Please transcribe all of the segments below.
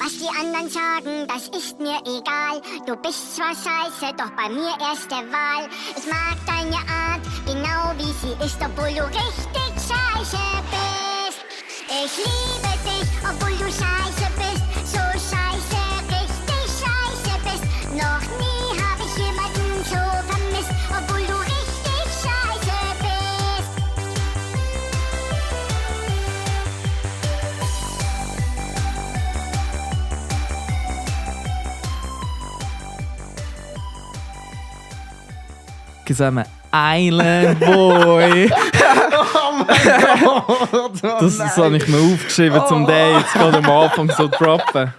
Was die anderen sagen, das ist mir egal. Du bist zwar scheiße, doch bei mir erste Wahl. Ich mag deine Art, genau wie sie ist, obwohl du richtig scheiße bist. Ich liebe dich, obwohl du scheiße bist. So scheiße, richtig scheiße bist. Noch nie hab ich jemanden so vermisst, obwohl du richtig scheiße bist. Zusammen Island Boy. Oh mein Gott! Das habe ich mir aufgeschrieben, um den jetzt gerade am Anfang so zu droppen.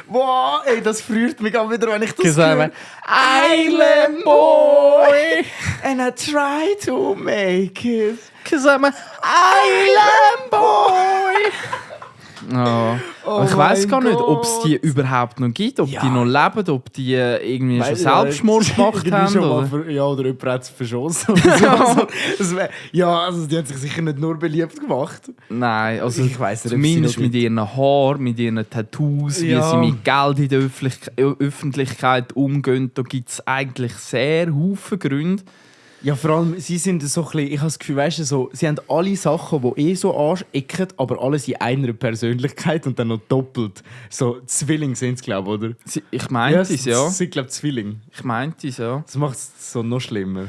Wow, ey, das friert mich auch wieder, wenn ich das Zusammen höre. Island Boy. And I try to make it. Zusammen Island Boy. Oh. Oh Ich weiss gar mein nicht, ob es die Gott. überhaupt noch gibt, ob Ja. die noch leben, ob die irgendwie schon Weiss ich nicht. Selbstmord gemacht Irgendwie haben. schon mal Oder? Ja, oder jemand hat es verschossen. Oder so. Also, also die haben sich sicher nicht nur beliebt gemacht. Nein, also Ich weiss nicht, ob zumindest sie noch mit ihren Haaren, mit ihren Tattoos, wie Ja. sie mit Geld in der Öffentlichkeit umgehen, da gibt es eigentlich sehr viele Gründe. Ja, vor allem, sie sind so ein bisschen, ich habe das Gefühl, weißt du, so, sie haben alle Sachen, die so anecken, aber alles in einer Persönlichkeit und dann noch doppelt. So Zwilling sind es, glaube ich, oder? Ich meinte es, ja. Sie glaube Zwilling. Ich meinte es, ja. Das macht es so noch schlimmer.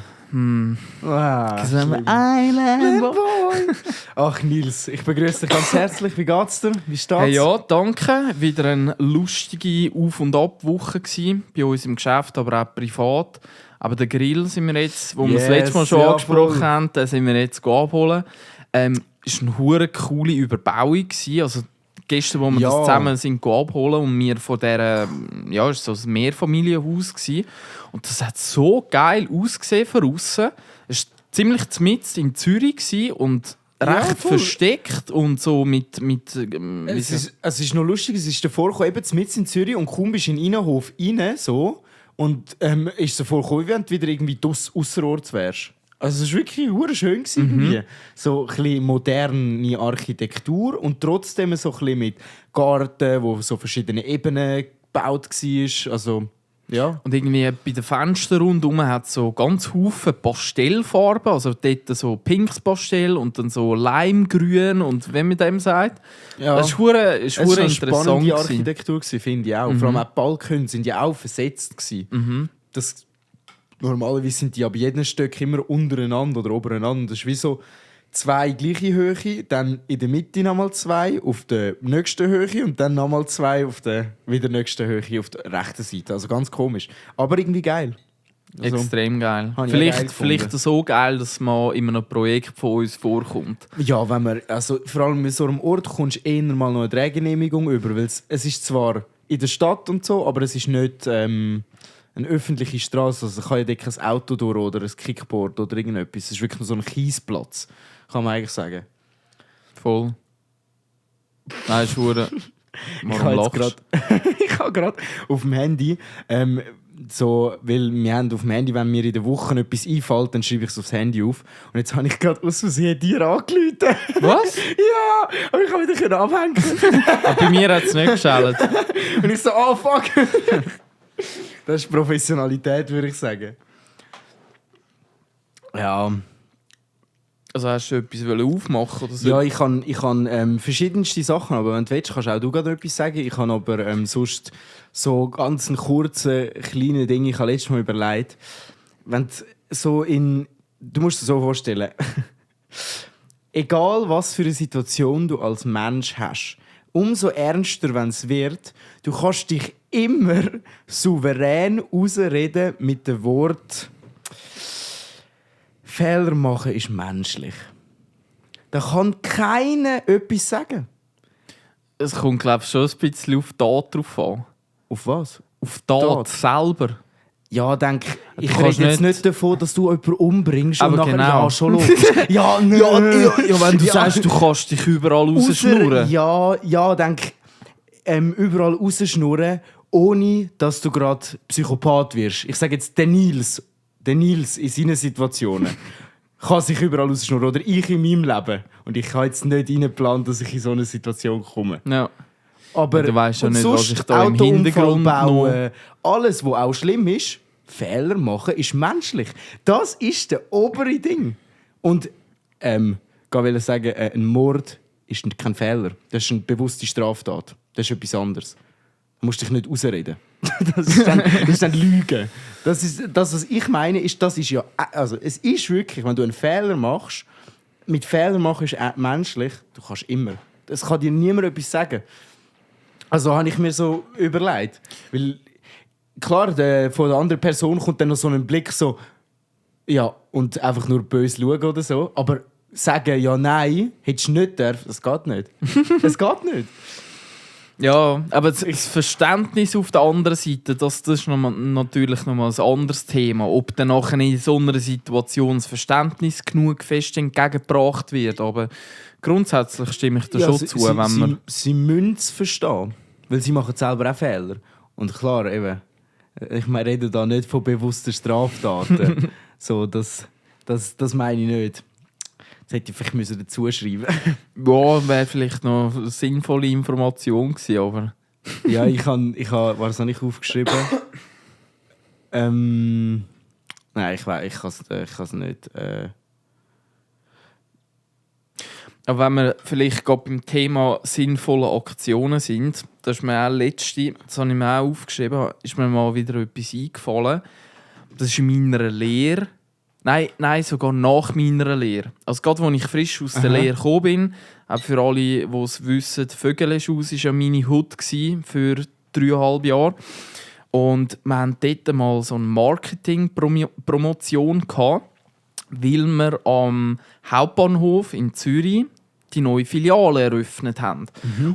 Zusammen schlimm. Island Boy. Ach Nils, ich begrüße dich ganz herzlich. Wie geht's dir? Wie steht's? Hey, ja, danke. Wieder eine lustige Auf- und Ab-Woche gewesen, bei uns im Geschäft, aber auch privat. Aber den Grill sind wir jetzt, wo wir das letzte Mal schon angesprochen haben, den sind wir jetzt abholen. Es war eine hure coole Überbauung gewesen. Also gestern, wo wir Ja. das zusammen sind abholen und wir von dieser, ja, es war so ein Mehrfamilienhaus gewesen. Und das hat so geil ausgesehen von außen. Es war ziemlich mitten in Zürich gewesen und Ja, recht voll. versteckt und so mit Es ist noch lustig, es ist davor gekommen, eben mitten in Zürich und kaum bist du in den Innenhof rein, so, und ist so vorgekommen, wie wenn du wieder irgendwie ausserorts wärst. Also es war wirklich hure schön gewesen, irgendwie. So ein bisschen moderne Architektur und trotzdem so ein bisschen mit Garten, wo so verschiedene Ebenen gebaut war. Also, ja. Und irgendwie bei den Fenstern rundherum hat es so ganz viele Pastellfarben. Also dort so pinkes Pastell und dann so Leimgrün und wie man dem sagt. Ja. Das ist hure Es war eine interessant. spannende gewesen. Architektur, finde ich auch. Vor allem auch die Balkone sind ja auch versetzt gewesen. Das, normalerweise sind die ab jedem Stück immer untereinander oder obereinander. Das ist wie so 2 gleiche Höhe, dann in der Mitte nochmal 2 auf der nächsten Höhe und dann nochmal 2 auf der wieder nächsten Höhe auf der rechten Seite. Also ganz komisch. Aber irgendwie geil. Also, Extrem geil. habe ich auch geil Vielleicht gefunden. so geil, dass es mal in einem Projekt von uns vorkommt. ja, wenn man, also vor allem mit so einem Ort kommst du eher mal noch eine Drehgenehmigung über, weil es ist zwar in der Stadt und so, aber es ist nicht eine öffentliche Straße. Also kann ja dort kein Auto durch oder ein Kickboard oder irgendetwas. Es ist wirklich nur so ein Kiesplatz, kann man eigentlich sagen. Voll. Nein, ist hure. Ich Warum habe lachst ich habe gerade auf dem Handy so, weil wir haben auf dem Handy, wenn mir in der Woche etwas einfällt, dann schreibe ich es aufs Handy auf. Und jetzt habe ich gerade aus Versehen dir angerufen. du? Was? Ja, aber ich kann wieder abhängen. Aber bei mir hat es nicht geschält. Und ich so, oh fuck. Das ist Professionalität, würde ich sagen. Ja, Also hast du etwas aufmachen oder so? ja, ich kann verschiedenste Sachen, aber wenn du willst, kannst auch du gerade etwas sagen. Ich habe aber sonst so ganz einen kurzen, kleinen Ding, ich habe letztes Mal überlegt, wenn du so du musst dir so vorstellen, egal was für eine Situation du als Mensch hast, umso ernster, wenn es wird, du kannst dich immer souverän rausreden mit dem Wort Fehler machen ist menschlich. Da kann keiner etwas sagen. Es kommt, glaube ich, schon ein bisschen auf die Tat drauf an. Auf was? Auf die Tat Tat. selber. Ja, denk, ich kannst rede jetzt nicht- nicht davon, dass du jemanden umbringst Aber und nachher genau. ja, schon logisch. ja, nö. Ja, wenn du Ja. sagst, du kannst dich überall rausschnurren. Ja, denk, überall rausschnurren, ohne dass du gerade Psychopath wirst. Ich sage jetzt, der Nils in seinen Situationen kann sich überall rausschnurren. Oder ich in meinem Leben. Und ich habe jetzt nicht reingeplant, dass ich in so eine Situation komme. Ja. Aber du weißt ja und nicht, was sonst ich da im Autounfall Hintergrund bauen, alles, was auch schlimm ist, Fehler machen, ist menschlich. Das ist das obere Ding. Und ich will sagen, ein Mord ist kein Fehler. Das ist eine bewusste Straftat. Das ist etwas anderes. Du musst dich nicht ausreden. Das ist dann Lügen. Das, was ich meine, ist, das ist ja... Also, es ist wirklich, wenn du einen Fehler machst, mit Fehlern machen ist menschlich, du kannst immer. Es kann dir niemand etwas sagen. Also habe ich mir so überlegt. Weil, klar, von der anderen Person kommt dann noch so ein Blick so... Ja, und einfach nur böse schauen oder so. Aber sagen, ja, nein, hättest du nicht dürfen, das geht nicht. Das geht nicht. Ja, aber das Verständnis auf der anderen Seite, das ist natürlich nochmal ein anderes Thema. Ob dann nachher in so einer Situation das Verständnis genug fest entgegengebracht wird. Aber grundsätzlich stimme ich da schon zu. Sie müssen es verstehen, weil sie machen selber auch Fehler. Und klar, eben, ich rede da nicht von bewussten Straftaten. So, das meine ich nicht. Das hätte ich vielleicht dazu schreiben müssen. Ja, wäre vielleicht noch eine sinnvolle Information gewesen, aber... Ja, was habe ich aufgeschrieben? Nein, ich kann es nicht. Aber wenn wir vielleicht gerade beim Thema sinnvolle Aktionen sind, das ist mir auch letzte, das habe ich mir auch aufgeschrieben, ist mir mal wieder etwas eingefallen. Das ist in meiner Lehre. Nein, sogar nach meiner Lehre. Also gerade als ich frisch aus der Lehre gekommen bin, auch für alle, die es wissen, Vögeleschhaus war ja meine Hut für 3,5 Jahre. Und wir hatten dort mal so eine Marketing-Promotion, weil wir am Hauptbahnhof in Zürich die neue Filiale eröffnet haben.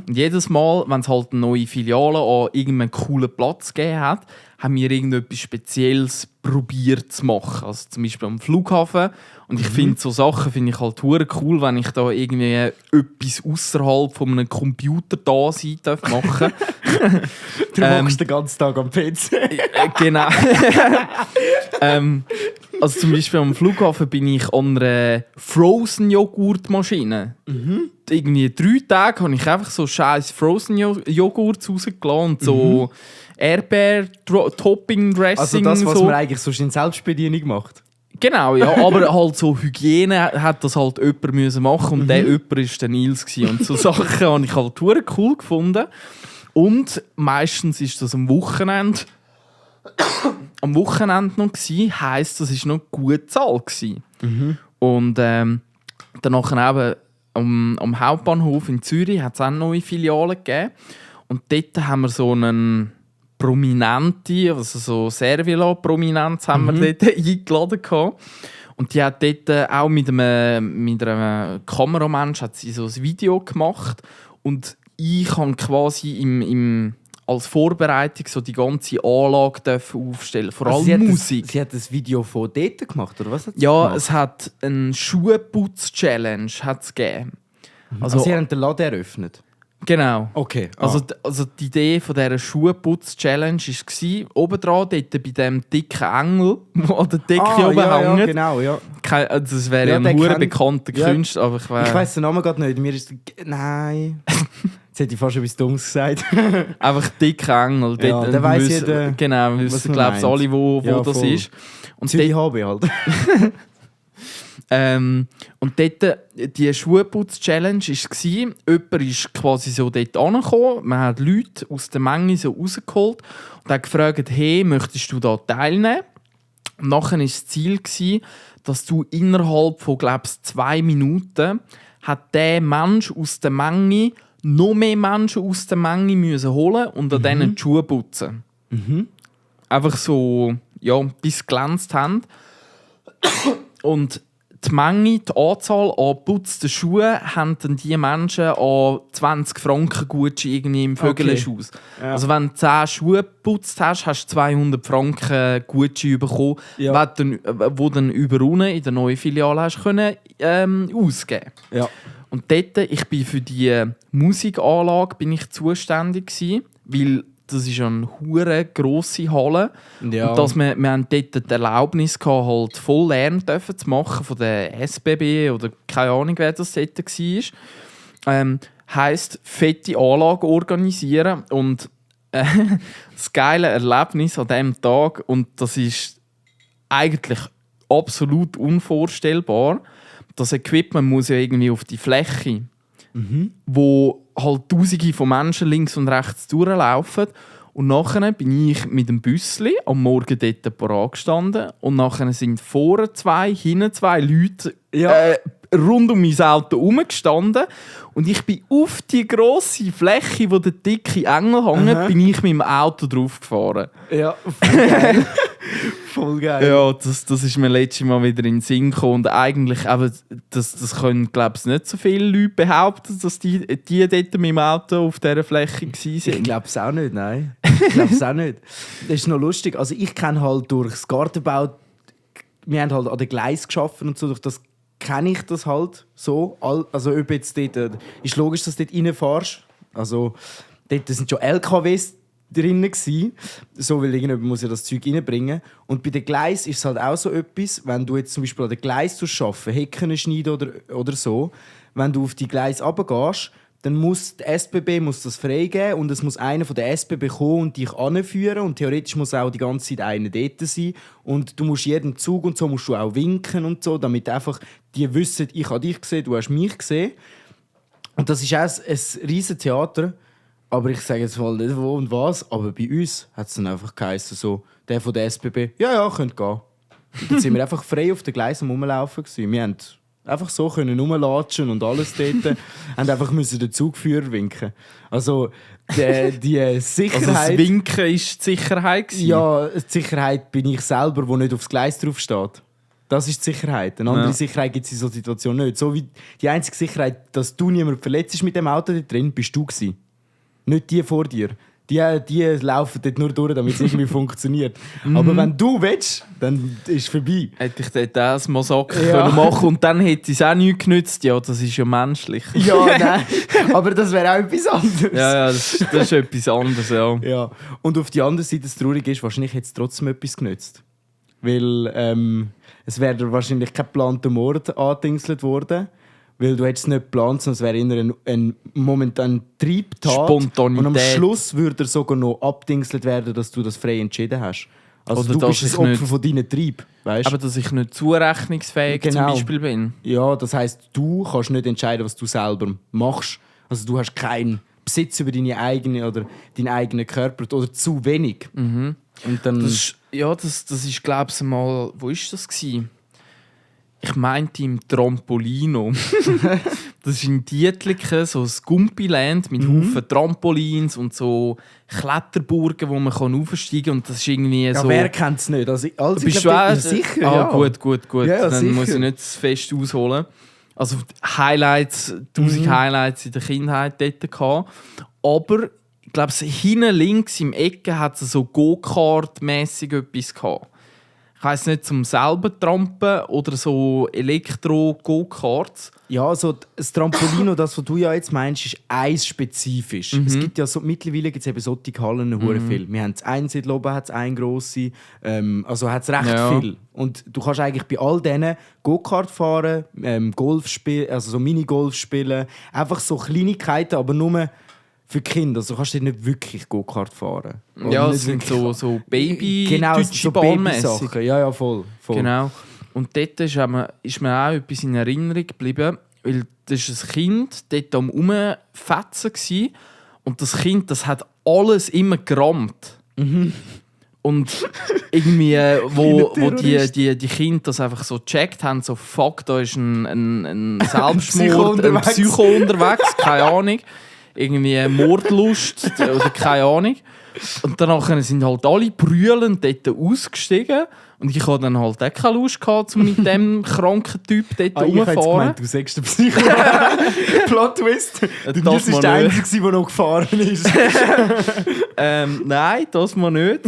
Und jedes Mal, wenn es halt eine neue Filiale an irgendeinem coolen Platz gegeben hat, haben wir irgendetwas Spezielles probiert zu machen. Also zum Beispiel am Flughafen. Und ich finde, so Sachen finde ich halt cool, wenn ich da irgendwie etwas außerhalb von einem Computer da sein darf machen. Du machst den ganzen Tag am PC. Genau. Also zum Beispiel am Flughafen bin ich an einer Frozen-Joghurt-Maschine. Irgendwie 3 Tage habe ich einfach so scheiß Frozen-Joghurt rausgelassen und so Erdbeer-Topping-Dressing. Also das, was man eigentlich sonst in Selbstbedienung macht. Genau, ja, aber halt so Hygiene hat das halt jemand müssen machen und der jemand war der Nils gewesen. Und so Sachen habe ich halt cool gefunden. Und meistens ist das am Wochenende noch gsi, heisst, das ist noch gut bezahlt gsi. Und danach eben am Hauptbahnhof in Zürich hat es auch eine neue Filiale gegeben. Und dort haben wir so einen Prominente, also so Servila-Prominenz haben wir dort eingeladen gehabt. Und die hat dort auch mit einem Kameramensch hat sie so ein Video gemacht. Und ich habe quasi als Vorbereitung so die ganze Anlage aufstellen, vor allem Musik. Sie hat das Video von dort gemacht, oder was hat sie Ja, gemacht? es hat eine Schuhputz-Challenge gegeben. Also Sie haben den Laden eröffnet? Genau. Okay. Also die Idee von dieser Schuhputz-Challenge war, oben dran, dort bei diesem dicken Engel, der an der Decke oben ja, hängt. genau, ja. Also das wäre Ja, ein hure bekannter Künstler, aber Ich weiss den Namen gerade nicht. Mir ist nein. Jetzt hätte ich fast etwas Dummes gesagt. einfach dicker Engel. Ja, der weiss jeder, genau, wir wissen, glaube ich, alle, wo Ja, das voll. ist. Und Zürich HB halt. Und dort, die Schuhputz-Challenge war, jemand ist quasi so dort angekommen, man hat Leute aus der Menge so rausgeholt und hat gefragt, hey, möchtest du da teilnehmen? Und nachher war das Ziel, dass du innerhalb von, glaube ich, 2 Minuten hat der Mensch aus der Menge noch mehr Menschen aus der Menge müssen holen und an denen die Schuhe putzen. Einfach so, ja, bis sie glänzt haben. Und die Menge, die Anzahl an geputzten Schuhen haben dann die Menschen an 20 Franken Gutschein irgendwie im Vögeleschhaus. Okay. Ja. Also wenn du 10 Schuhe geputzt hast, hast du 200 Franken Gutschein bekommen, Ja. wo dann über unten in der neuen Filiale hast können, ausgeben. Ja. Und dort, ich bin für die Musikanlage bin ich zuständig gewesen, weil das ist eine hure grosse Halle. Ja. Und dass wir haben dort die Erlaubnis gehabt, halt voll Lärm zu machen von der SBB oder keine Ahnung, wer das dort war. heisst fette Anlage organisieren. Und das geile Erlebnis an diesem Tag, und das ist eigentlich absolut unvorstellbar, das Equipment muss ja irgendwie auf die Fläche, wo halt Tausende von Menschen links und rechts durchlaufen. Und nachher bin ich mit dem Büssli am Morgen dort parat gestanden und nachher sind vorne 2, hinten 2 Leute rund um mein Auto herumgestanden. Und ich bin auf die grosse Fläche, wo der dicke Engel hängt, bin ich mit dem Auto drauf gefahren. Ja, voll geil. Voll geil. Ja, das ist mir letztes Mal wieder in den Sinn gekommen. Und eigentlich, aber das können, glaube ich, nicht so viele Leute behaupten, dass die dort mit dem Auto auf dieser Fläche waren. Ich glaube es auch nicht, nein. Ich glaube es auch nicht. Das ist noch lustig. Also ich kenne halt durch das Gartenbau, wir haben halt an den Gleis geschaffen und so, durch das kenne ich das halt so. Also ob jetzt dort, ist logisch, dass du dort reinfährst. Also dort sind schon LKWs drin gsi, so, weil irgendjemand muss ja das Zeug reinbringen. Und bei den Gleis ist es halt auch so etwas, wenn du jetzt zum Beispiel an den Gleis arbeiten, Hecken schneiden oder so, wenn du auf die Gleis runtergehst, dann muss die SBB das freigeben und es muss einer von der SBB kommen und dich anführen und theoretisch muss auch die ganze Zeit einer dort sein und du musst jedem Zug und so musst du auch winken und so, damit einfach die wissen, ich habe dich gesehen, du hast mich gesehen. Und das ist auch ein riesen Theater. Aber ich sage jetzt mal nicht wo und was, aber bei uns hat es dann einfach geheißen, so, der von der SBB, ja, könnt gehen. Dann sind wir einfach frei auf den Gleisen rumlaufen gewesen. Wir haben einfach so rumlatschen und alles dort. Haben einfach den Zugführer winken. Also die Sicherheit... Also das Winken war die Sicherheit gewesen? Ja, die Sicherheit bin ich selber, der nicht aufs Gleis drauf steht. Das ist die Sicherheit. Eine andere Sicherheit gibt es in so Situationen nicht. So wie die einzige Sicherheit, dass du niemand verletzt ist mit dem Auto da drin, bist du gewesen. Nicht die vor dir. Die laufen dort nur durch, damit es irgendwie funktioniert. Aber wenn du willst, dann ist es vorbei. Hätte ich dort auch ein Massaker können machen und dann hätte es auch nichts genützt. Ja, das ist ja menschlich. Ja, nein. Aber das wäre auch etwas anderes. Ja, das ist etwas anderes, ja. Ja. Und auf die andere Seite, das Traurige ist, wahrscheinlich hätte es trotzdem etwas genützt. Weil es wäre wahrscheinlich kein geplanter Mord angedingselt worden. Weil du hättest es nicht geplant, sondern es wäre eher ein momentan Triebtat. Spontanität. Und am Schluss würde er sogar noch abdingselt werden, dass du das frei entschieden hast. Also Oder du bist das Opfer von deinen Trieb. Weißt? Aber dass ich nicht zurechnungsfähig zum Beispiel bin. Ja, das heisst, du kannst nicht entscheiden, was du selber machst. Also du hast keinen Besitz über deine eigene oder deinen eigenen Körper oder zu wenig. Mhm. Und dann das ist, glaube ich, mal... Wo war das gewesen? Ich meinte im Trampolino. Das ist in Dietliken, so ein Gumpiland mit Haufen Trampolins und so Kletterburgen, wo man aufsteigen kann. Und das ist irgendwie ja, so... wer kennt es nicht? Also, bist du auch sicher? Ah, ja. Gut. Ja, dann sicher. muss ich nicht zu fest ausholen. Also Highlights, 1000 Highlights in der Kindheit dort gehabt. Aber ich glaube, hinten links im Ecke hat es so Go-Kart-mässig etwas gehabt. Ich weiss nicht, zum selber trampen oder so Elektro-Go-Karts. Ja, also das Trampolino, das, was du ja jetzt meinst, ist eins-spezifisch. Es gibt ja so, mittlerweile gibt es eben solche Hallen viel. Wir haben das Einsiedl oben, hat es eine grosse, also hat es recht viel. Und du kannst eigentlich bei all denen Go-Kart fahren, Golf spielen, also so Minigolf spielen, einfach so Kleinigkeiten, aber nur für Kinder. Also kannst du nicht wirklich Go-Kart fahren. Ja, das sind so Baby-deutsche genau, so Babysachen. Ja, voll. Genau. Und dort ist mir auch etwas in Erinnerung geblieben, weil das war ein Kind dort am Rumfetzen gsi und das Kind, das hat alles immer gerammt. Und irgendwie, wo die Kinder das einfach so gecheckt haben, so fuck, da ist ein Selbstmord, ein Psycho unterwegs, keine Ahnung. Irgendwie Mordlust oder keine Ahnung. Und danach sind halt alle brüllend dort ausgestiegen. Und ich hatte dann halt auch keine Lust gehabt, um mit dem kranken Typ dort rumzufahren. Ich hätte gemeint, du sagst den Psycho. Plot-Twist. Du bist der Einzige, der noch gefahren ist. Nein, das mal nicht.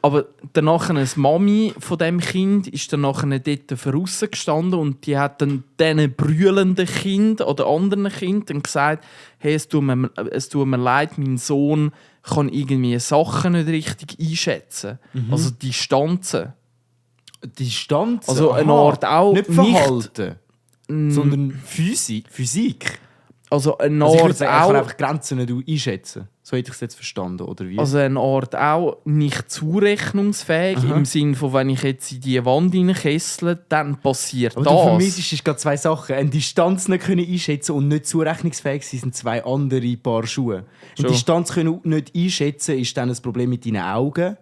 Aber danach eine Mami von dem Kind ist dann dort voraus gestanden und die hat dann diesen brüllenden Kind oder anderen Kindern gesagt, hey, es tut mir leid, mein Sohn kann irgendwie Sachen nicht richtig einschätzen. Also Distanzen. Distanzen? Also eine Art auch nicht Verhalten. sondern Physik. Also eine Also ich Art würde sagen, er kann auch... einfach Grenzen nicht einschätzen. So hätte ich es jetzt verstanden, oder wie? Also eine Art auch nicht zurechnungsfähig, im Sinne von, wenn ich jetzt in die Wand hineinkessle, dann passiert aber das. du vermisst gerade zwei Sachen. Eine Distanz nicht können einschätzen und nicht zurechnungsfähig sein, sind zwei andere Paar Schuhe. Eine Schon. Distanz können nicht einschätzen, ist dann ein Problem mit deinen Augen.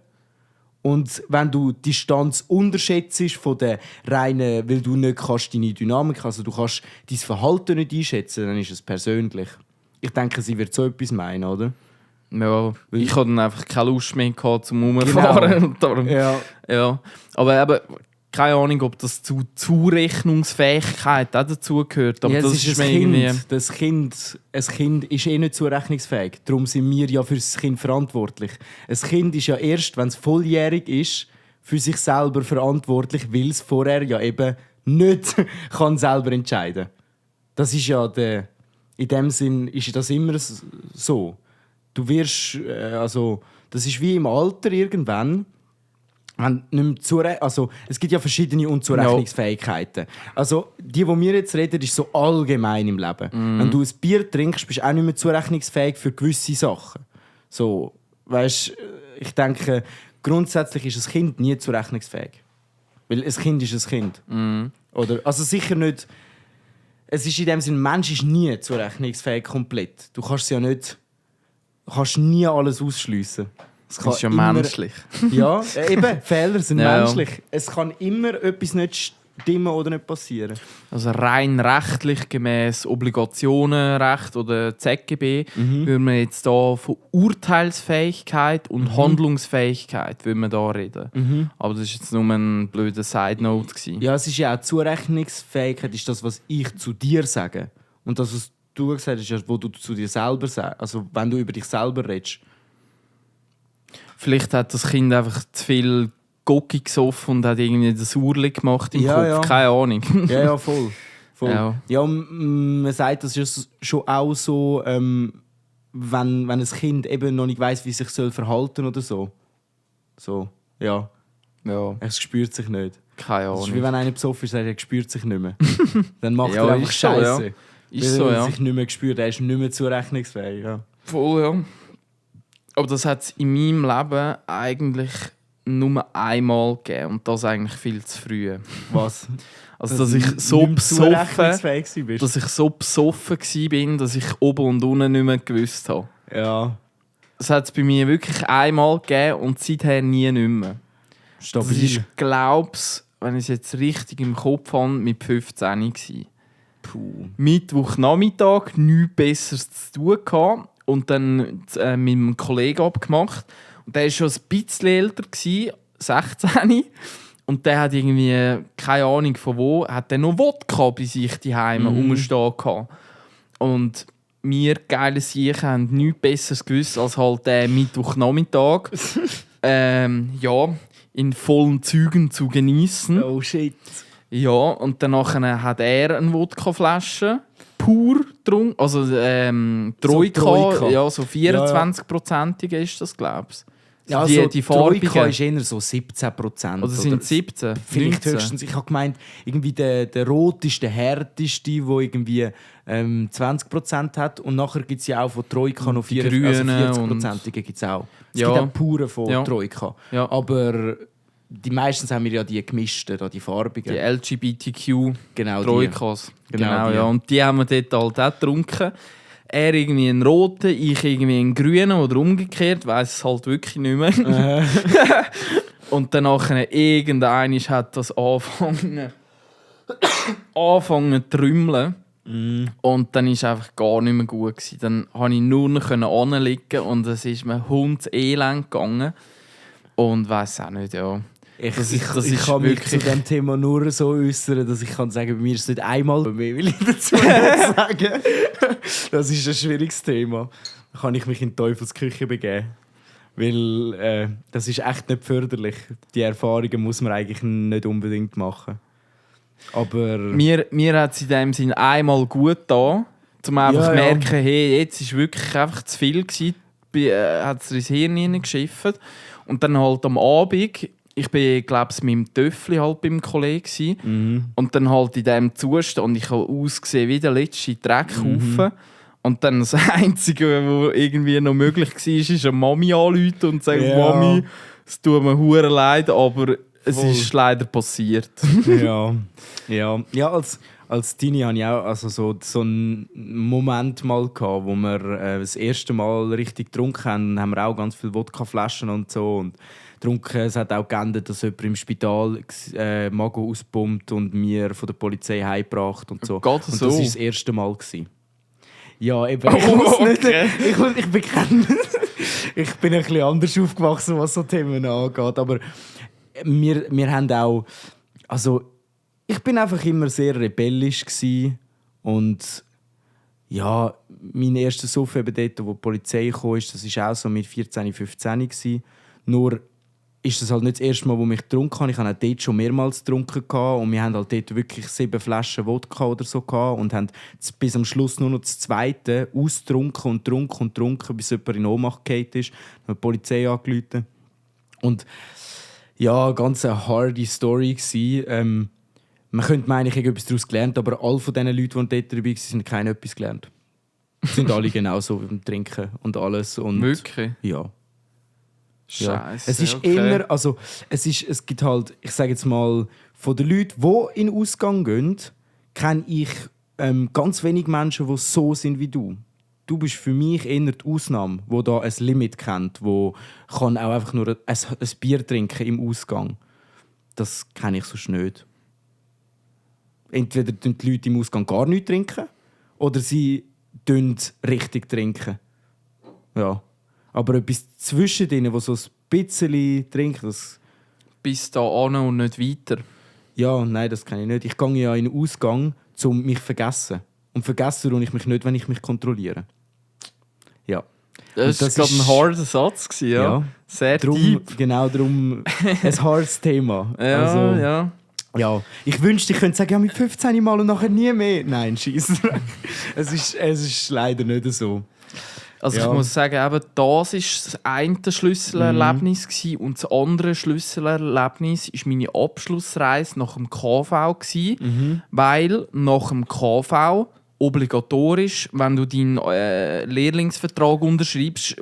Und wenn du die Distanz unterschätzt von der reinen, weil du nicht kannst deine Dynamik, also du kannst dein Verhalten nicht einschätzen, dann ist es persönlich. Ich denke, sie wird so etwas meinen, oder? Ja, ich hatte dann einfach keine Lust mehr gehabt, zum Rumfahren. Genau. Und darum, Ja. Aber eben, keine Ahnung, ob das zu Zurechnungsfähigkeit auch dazugehört. Aber Ja, das es ist mir ein irgendwie... Kind. Ein Kind ist nicht zurechnungsfähig. Darum sind wir ja für das Kind verantwortlich. Ein Kind ist ja erst, wenn es volljährig ist, für sich selber verantwortlich, weil es vorher ja eben nicht kann selber entscheiden kann. Das ist ja in dem Sinn ist das immer so. Du wirst, das ist wie im Alter irgendwann. Wenn nicht mehr also, es gibt ja verschiedene Unzurechnungsfähigkeiten. Also, die wir jetzt reden, ist so allgemein im Leben. Wenn du ein Bier trinkst, bist du auch nicht mehr zurechnungsfähig für gewisse Sachen. So, weißt, ich denke, grundsätzlich ist ein Kind nie zurechnungsfähig. Weil ein Kind ist ein Kind. Oder, also sicher nicht. Es ist in dem Sinne, ein Mensch ist nie zurechnungsfähig komplett. Du kannst ja nicht, kannst nie alles ausschliessen. Das ist ja menschlich. Ja, eben, Fehler sind Ja. menschlich. Es kann immer etwas nicht stimmen oder nicht passieren. Also rein rechtlich gemäß Obligationenrecht oder ZGB würden wir jetzt da von Urteilsfähigkeit und Handlungsfähigkeit würden wir da reden. Aber das war jetzt nur ein blöder Side-Note gewesen. Ja, es ist ja auch Zurechnungsfähigkeit, ist das, was ich zu dir sage. Und das, was du gesagt hast, ist ja, wo du zu dir selber sagst. Also, wenn du über dich selber redest. Vielleicht hat das Kind einfach zu viel Gocki gesoffen und hat irgendwie das Urli gemacht im Ja, Kopf. ja. Keine Ahnung. Ja, voll. Ja. Ja, man sagt, das ist schon auch so, wenn ein Kind eben noch nicht weiss, wie es sich verhalten soll oder so. So, ja. Ja, Es spürt sich nicht. keine Das ist wie Ahnung. wenn einer besoffen ist, er spürt sich nicht mehr. Dann macht Ja, er einfach ist so, ja. Scheiße. Ist so, Weil er ja. sich nicht mehr spürt, er ist nicht mehr zurechnungsfähig. Ja. Voll, ja. Aber das hat es in meinem Leben eigentlich nur einmal gegeben. Und das eigentlich viel zu früh. Was? Also, dass ich so nicht mehr besoffen, zurechnungsfähig gewesen bist. dass ich so besoffen war, dass ich oben und unten nicht mehr gewusst habe. Ja, Das hat es bei mir wirklich einmal gegeben und seither nie mehr. Das stabil. ist, glaub's, wenn ich es jetzt richtig im Kopf habe, mit 15 gewesen. Puh. Mittwochnachmittag nichts Besseres zu tun gehabt und dann mit einem Kollegen abgemacht. Und der war schon ein bisschen älter, 16. Und der hat irgendwie, keine Ahnung von wo, hat der noch Wodka bei sich daheim rumstehen gehabt. Und wir geile Siechen haben nichts Besseres gewusst als halt den Mittwochnachmittag ja, in vollen Zügen zu genießen. Oh shit. Ja, und danach hat er eine Wodkaflasche pur getrunken. Also Troika, Troika. ja, so 24%ige ist das, glaube ich. Ja, die, also die Troika farbigen. ist eher so 17%. Oder sind es 17? Vielleicht 19? höchstens. Ich habe gemeint, irgendwie der Rot ist der härteste, der irgendwie 20% hat. Und nachher gibt es ja auch von Troika noch Die 40%ige gibt es auch. Es Ja. gibt auch pure von Ja. Troika. Ja. Aber meistens haben wir ja die gemischten, die farbigen. Die LGBTQ Genau, Troikas. Genau Genau, die. ja. Und die haben wir dort halt auch getrunken. Er irgendwie einen roten, ich irgendwie einen grünen oder umgekehrt, weiss es halt wirklich nicht mehr. Und dann irgendeiner hat das angefangen zu trümmeln. Und dann war es einfach gar nicht mehr gut gewesen. Dann konnte ich nur noch anliegen und es ist mir hundselend gegangen. Und weiss auch nicht, ja. Ich ist kann mich zu wirklich- diesem Thema nur so äußern, dass ich kann sagen, bei mir ist es nicht einmal mehr, will ich dazu nicht sagen. Das ist ein schwieriges Thema. Da kann ich mich in die Teufelsküche begeben. Weil das ist echt nicht förderlich. Die Erfahrungen muss man eigentlich nicht unbedingt machen. Aber Mir hat es in dem Sinn einmal gut getan, um einfach zu Ja, ja. merken, hey, jetzt war wirklich einfach zu viel gewesen. Hat es ins Hirn hineingeschifft. Und dann halt am Abend, ich ich bin, glaube ich, mit dem Töffli halt beim Kollegen und dann halt in diesem Zustand und ich habe ausgesehen wie der letzte Dreckhaufen. Und dann das Einzige, was irgendwie noch möglich war, ist eine Mami anrufen und sagen, Mami, es tut mir hure leid, aber es ist leider passiert. Ja, als Teenie hatte ich auch also so einen Moment mal gehabt, wo wir das erste Mal richtig getrunken haben. Dann haben wir auch ganz viele Wodkaflaschen und so. Und getrunken. Es hat auch geändert, dass jemand im Spital Magen auspumpt und mir von der Polizei heimgebracht und so. Geht und so? das war das erste Mal. Ja, eben. Okay. Ich bin ein bisschen anders aufgewachsen, was so Themen angeht. Aber wir haben auch... Also, ich bin einfach immer sehr rebellisch gewesen. Und ja, mein erster Suff eben dort, wo die Polizei kam, das war auch so mit 14, 15 gewesen. Nur ist das halt nicht das erste Mal, wo ich getrunken habe. Ich habe auch dort schon mehrmals getrunken und wir haben halt dort wirklich 7 Flaschen Wodka oder so gehabt und haben bis am Schluss nur noch das zweite ausgetrunken und getrunken, bis jemand in Ohnmacht gefallen ist. Dann haben die Polizei angerufen. Und ja, ganz eine harde Story gewesen. Man könnte meinen, ich habe etwas daraus gelernt, aber alle von diesen Leuten, die dort dabei waren, haben keine etwas gelernt. Sie sind alle genauso beim Trinken und alles. Und wirklich? Ja. Scheiße. Es ist immer, also es gibt halt, ich sage jetzt mal, von den Leuten, die in den Ausgang gehen, kenne ich ganz wenig Menschen, die so sind wie du. Du bist für mich eher die Ausnahme, die da ein Limit kennt, wo kann auch einfach nur ein Bier trinken im Ausgang. Das kenne ich sonst nicht. Entweder trinken die Leute im Ausgang gar nichts trinken oder sie richtig trinken. Ja. Aber etwas zwischen denen, die so ein bisschen trinken, das... Bis da an und nicht weiter. Ja, nein, das kann ich nicht. Ich gehe ja in den Ausgang, um mich zu vergessen. Und vergessen tue ich mich nicht, wenn ich mich kontrolliere. Ja. Das war gerade ein harter Satz, ja. Sehr deep. Genau darum ein hartes Thema. Ja, also, ja. Ich wünschte, ich könnte sagen, ja, mit 15 Mal und nachher nie mehr. Nein, scheiße. es ist leider nicht so. Also ich muss sagen, eben, das war das eine Schlüsselerlebnis und das andere Schlüsselerlebnis war meine Abschlussreise nach dem KV. Weil nach dem KV obligatorisch, wenn du deinen Lehrlingsvertrag unterschreibst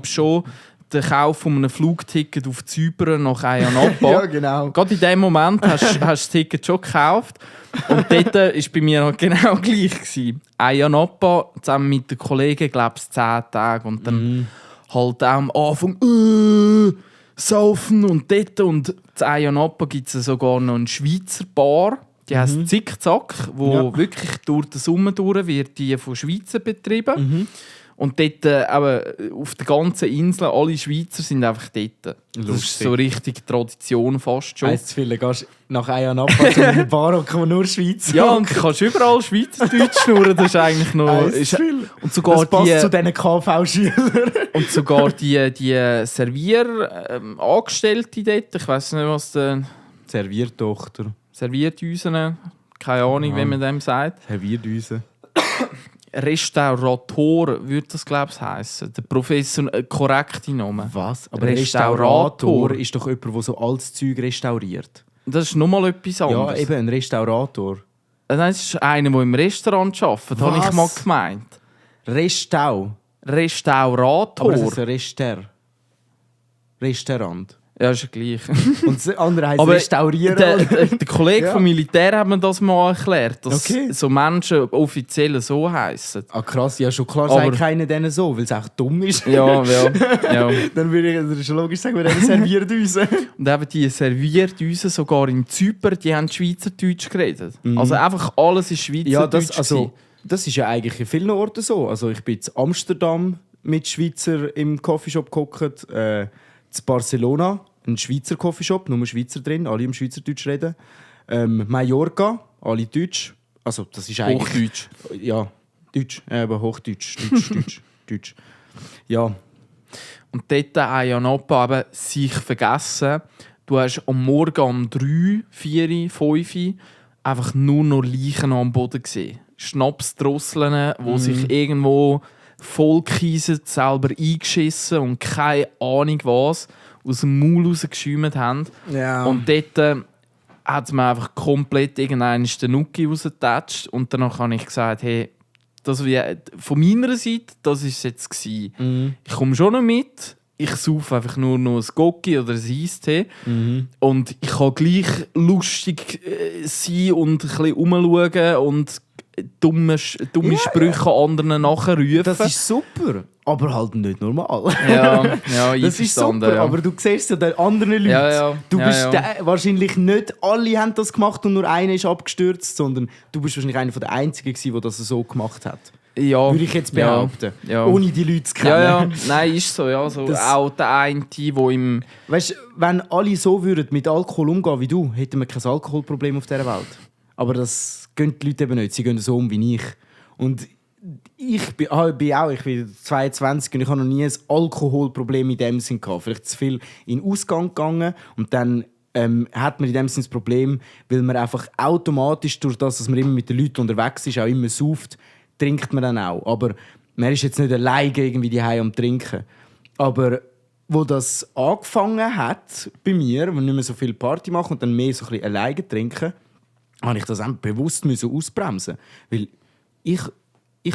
schon den Kauf von einem Flugticket auf Zypern nach Ayia Napa. Ja, genau. Gerade in dem Moment hast du das Ticket schon gekauft. Und dort war bei mir halt genau gleich. Ayia Napa zusammen mit den Kollegen, glaube ich, 10 Tage. Und dann halt auch am Anfang saufen und dort. Und in Ayia Napa gibt es sogar noch eine Schweizer Bar. Die heisst Zickzack, wo wirklich durch den Sommer durch wird die von Schweizer betrieben. Und dort, auf der ganzen Insel, alle Schweizer sind einfach dort. Das ist so richtig Tradition fast schon. Heisst zu viel, gehst nach Ayia Napa zu einer Bar, wo nur Schweizer. Ja, und du kannst überall Schweizerdeutsch schnurren, das ist eigentlich noch... Und sogar das passt zu diesen KV-Schülern. Und sogar die Servierangestellte dort, ich weiss nicht, was der... Serviertochter. Servierdüsen, keine Ahnung, wie man dem sagt. Servierdüsen. Restaurator würde das, glaube ich, heissen. Der korrekte Name. Was? Aber Restaurator ist doch jemand, der so altes Zeug restauriert. Das ist nochmal etwas anderes. Ja, eben ein Restaurator. Nein, das ist einer, der im Restaurant arbeitet, habe ich mal gemeint. Restaurator. Aber das ist ein Restaurant. Ja, ist ja gleich. Und das andere heisst restaurieren. Der Kollege vom Militär hat mir das mal erklärt, dass so Menschen offiziell so heissen. Ah krass, ja schon klar sagt keiner denen so, weil es auch dumm ist. Ja. Dann würde ich schon logisch sagen, wir haben Servierdüsen. Und eben die Servierdüsen sogar in Zypern, die haben Schweizerdeutsch geredet. Also einfach alles ist Schweizerdeutsch. Ja, das ist ja eigentlich in vielen Orten so. Also ich bin in Amsterdam mit Schweizer im Coffeeshop gehockt, in Barcelona ein Schweizer Coffeeshop, nur Schweizer drin, alle im Schweizerdeutsch reden. Mallorca, alle Deutsch. Also das ist eigentlich... Hochdeutsch. Ja, Deutsch, aber Hochdeutsch, Deutsch. Ja. Und dort Ayia Napa eben sich vergessen. Du hast am Morgen um 3, 4, 5 einfach nur noch Leichen am Boden gesehen. Schnapsdrosseln, die sich irgendwo vollkiesen, selber eingeschissen und keine Ahnung was. aus dem Maul rausgeschäumt haben. Ja. Und dort hat es mir einfach komplett irgendeinen den Nuki rausgetatscht. Und danach habe ich gesagt, hey, das von meiner Seite, das war es jetzt gewesen. Ich komme schon noch mit. Ich saufe einfach nur noch ein Gocki oder ein Eistee. Und ich kann gleich lustig sein und ein bisschen rumschauen und dumme Sprüche anderen nachrufen. Das ist super, aber halt nicht normal. Ja, das ist super, ja. aber du siehst ja den anderen Leuten. Ja. Du bist wahrscheinlich nicht alle haben das gemacht und nur einer ist abgestürzt, sondern du bist wahrscheinlich einer der Einzigen gewesen, der das so gemacht hat. Ja. Würde ich jetzt behaupten. Ja. Ohne die Leute zu kennen. Ja. Nein, ist so. Ja. So auch der eine, der im... Weißt du, wenn alle so würden mit Alkohol umgehen wie du, hätten wir kein Alkoholproblem auf dieser Welt. Aber das gehen die Leute eben nicht. Sie gehen so um wie ich. Und ich bin 22 und ich habe noch nie ein Alkoholproblem in dem Sinn gehabt. Vielleicht zu viel in den Ausgang gegangen und dann hat man in dem Sinn das Problem, weil man einfach automatisch, durch das, dass man immer mit den Leuten unterwegs ist, auch immer sauft, trinkt man dann auch. Aber man ist jetzt nicht alleine irgendwie daheim am Trinken. Aber wo das angefangen hat bei mir, wenn ich nicht mehr so viel Party machen und dann mehr so ein bisschen alleine trinken, habe ich das auch bewusst ausbremsen. Weil ich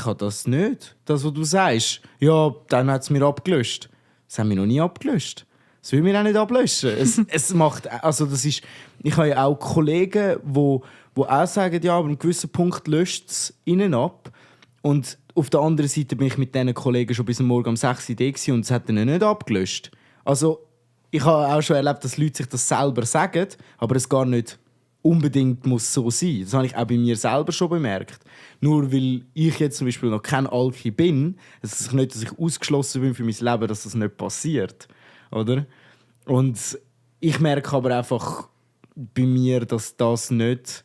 habe das nicht. Das, was du sagst, ja, dann hat es mir abgelöscht. Das haben wir noch nie abgelöscht. Das will mir auch nicht ablöschen. Es macht, also das ist, ich habe ja auch Kollegen, die auch sagen, ja, aber an einem gewissen Punkt löscht es innen ab. Und auf der anderen Seite bin ich mit diesen Kollegen schon bis morgen um 6 Uhr da und es hat dann nicht abgelöscht. Also ich habe auch schon erlebt, dass Leute sich das selber sagen, aber es gar nicht unbedingt muss so sein. Das habe ich auch bei mir selber schon bemerkt. Nur weil ich jetzt zum Beispiel noch kein Alki bin, es ist nicht, dass ich ausgeschlossen bin für mein Leben, dass das nicht passiert. Oder? Und ich merke aber einfach bei mir, dass das nicht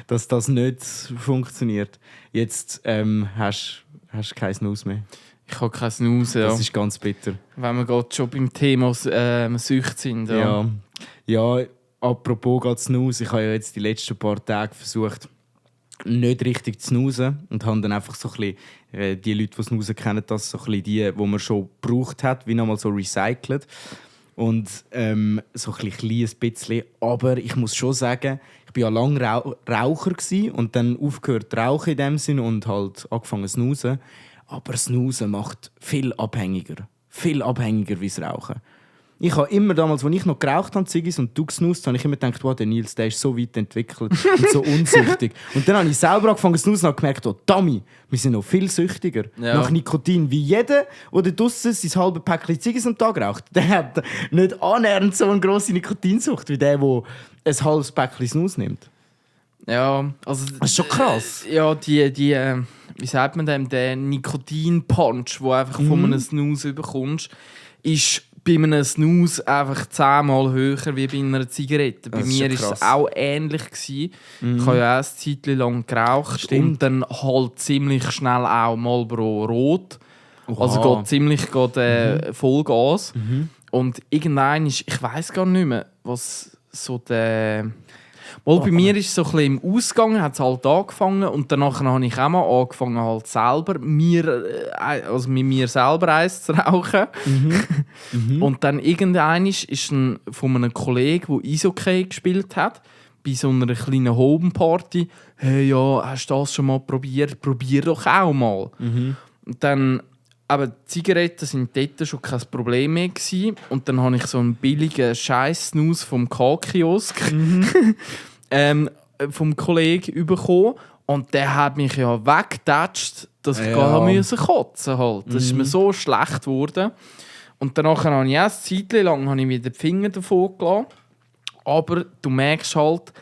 dass das nicht funktioniert. Jetzt hast du keinen Snus mehr. Ich habe keinen Snus, ja. Das ist ganz bitter. Wenn wir gerade schon beim Thema Sucht sind. Ja, apropos gerade Snus, ich habe ja jetzt die letzten paar Tage versucht, nicht richtig zu snoozen und habe dann einfach so ein bisschen, die Leute, die snoozen kennen das, so ein bisschen die man schon gebraucht hat, wie nochmal so recycelt. Und so ein kleines bisschen. Aber ich muss schon sagen, ich war ja lange Raucher und dann aufgehört zu rauchen in dem Sinn und halt angefangen zu snoozen. Aber Snoozen macht viel abhängiger. Viel abhängiger wie das Rauchen. Ich habe immer damals, als ich noch geraucht habe, Ziggis und du gesnoozt, habe ich immer gedacht, wow, der Nils, der ist so weit entwickelt und so unsüchtig. Und dann habe ich selber angefangen zu snoozen und habe gemerkt, oh, Dummy, wir sind noch viel süchtiger nach Nikotin. Wie jeder, der da draussen sein halbes Päckchen Ziggis am Tag raucht, der hat nicht annähernd so eine grosse Nikotinsucht wie der ein halbes Päckchen Snus nimmt. Ja, also... Das ist schon krass. Ja, wie sagt man dem, der Nikotin-Punch, den du einfach von einem Snus bekommst, ist bei einem Snus einfach 10-mal höher wie bei einer Zigarette. Bei mir war es auch ähnlich. Ich habe ja auch eine Zeit lang geraucht. Stimmt. Und dann halt ziemlich schnell auch Marlboro Rot. Oha. Also geht ziemlich Vollgas. Und irgendwann ist, ich weiss gar nicht mehr, was so der... Bei mir ist es so ein bisschen im Ausgang, hat es halt angefangen und danach habe ich auch mal angefangen, halt selber mit mir selber eins zu rauchen. Und dann irgendwann ist von einem Kollegen, der Eishockey gespielt hat, bei so einer kleinen Homeparty, «Hey, ja, hast du das schon mal probiert? Probier doch auch mal.» Und dann, aber Zigaretten sind dort schon kein Problem mehr gewesen. Und dann habe ich so einen billigen Scheiß-Snus vom K-Kiosk vom Kollegen bekommen. Und der hat mich ja weggetatscht, dass ich gar kotzen musste. Halt. Das ist mir so schlecht geworden. Und danach habe ich eine Zeit lang wieder die Finger davon gelassen. Aber du merkst halt,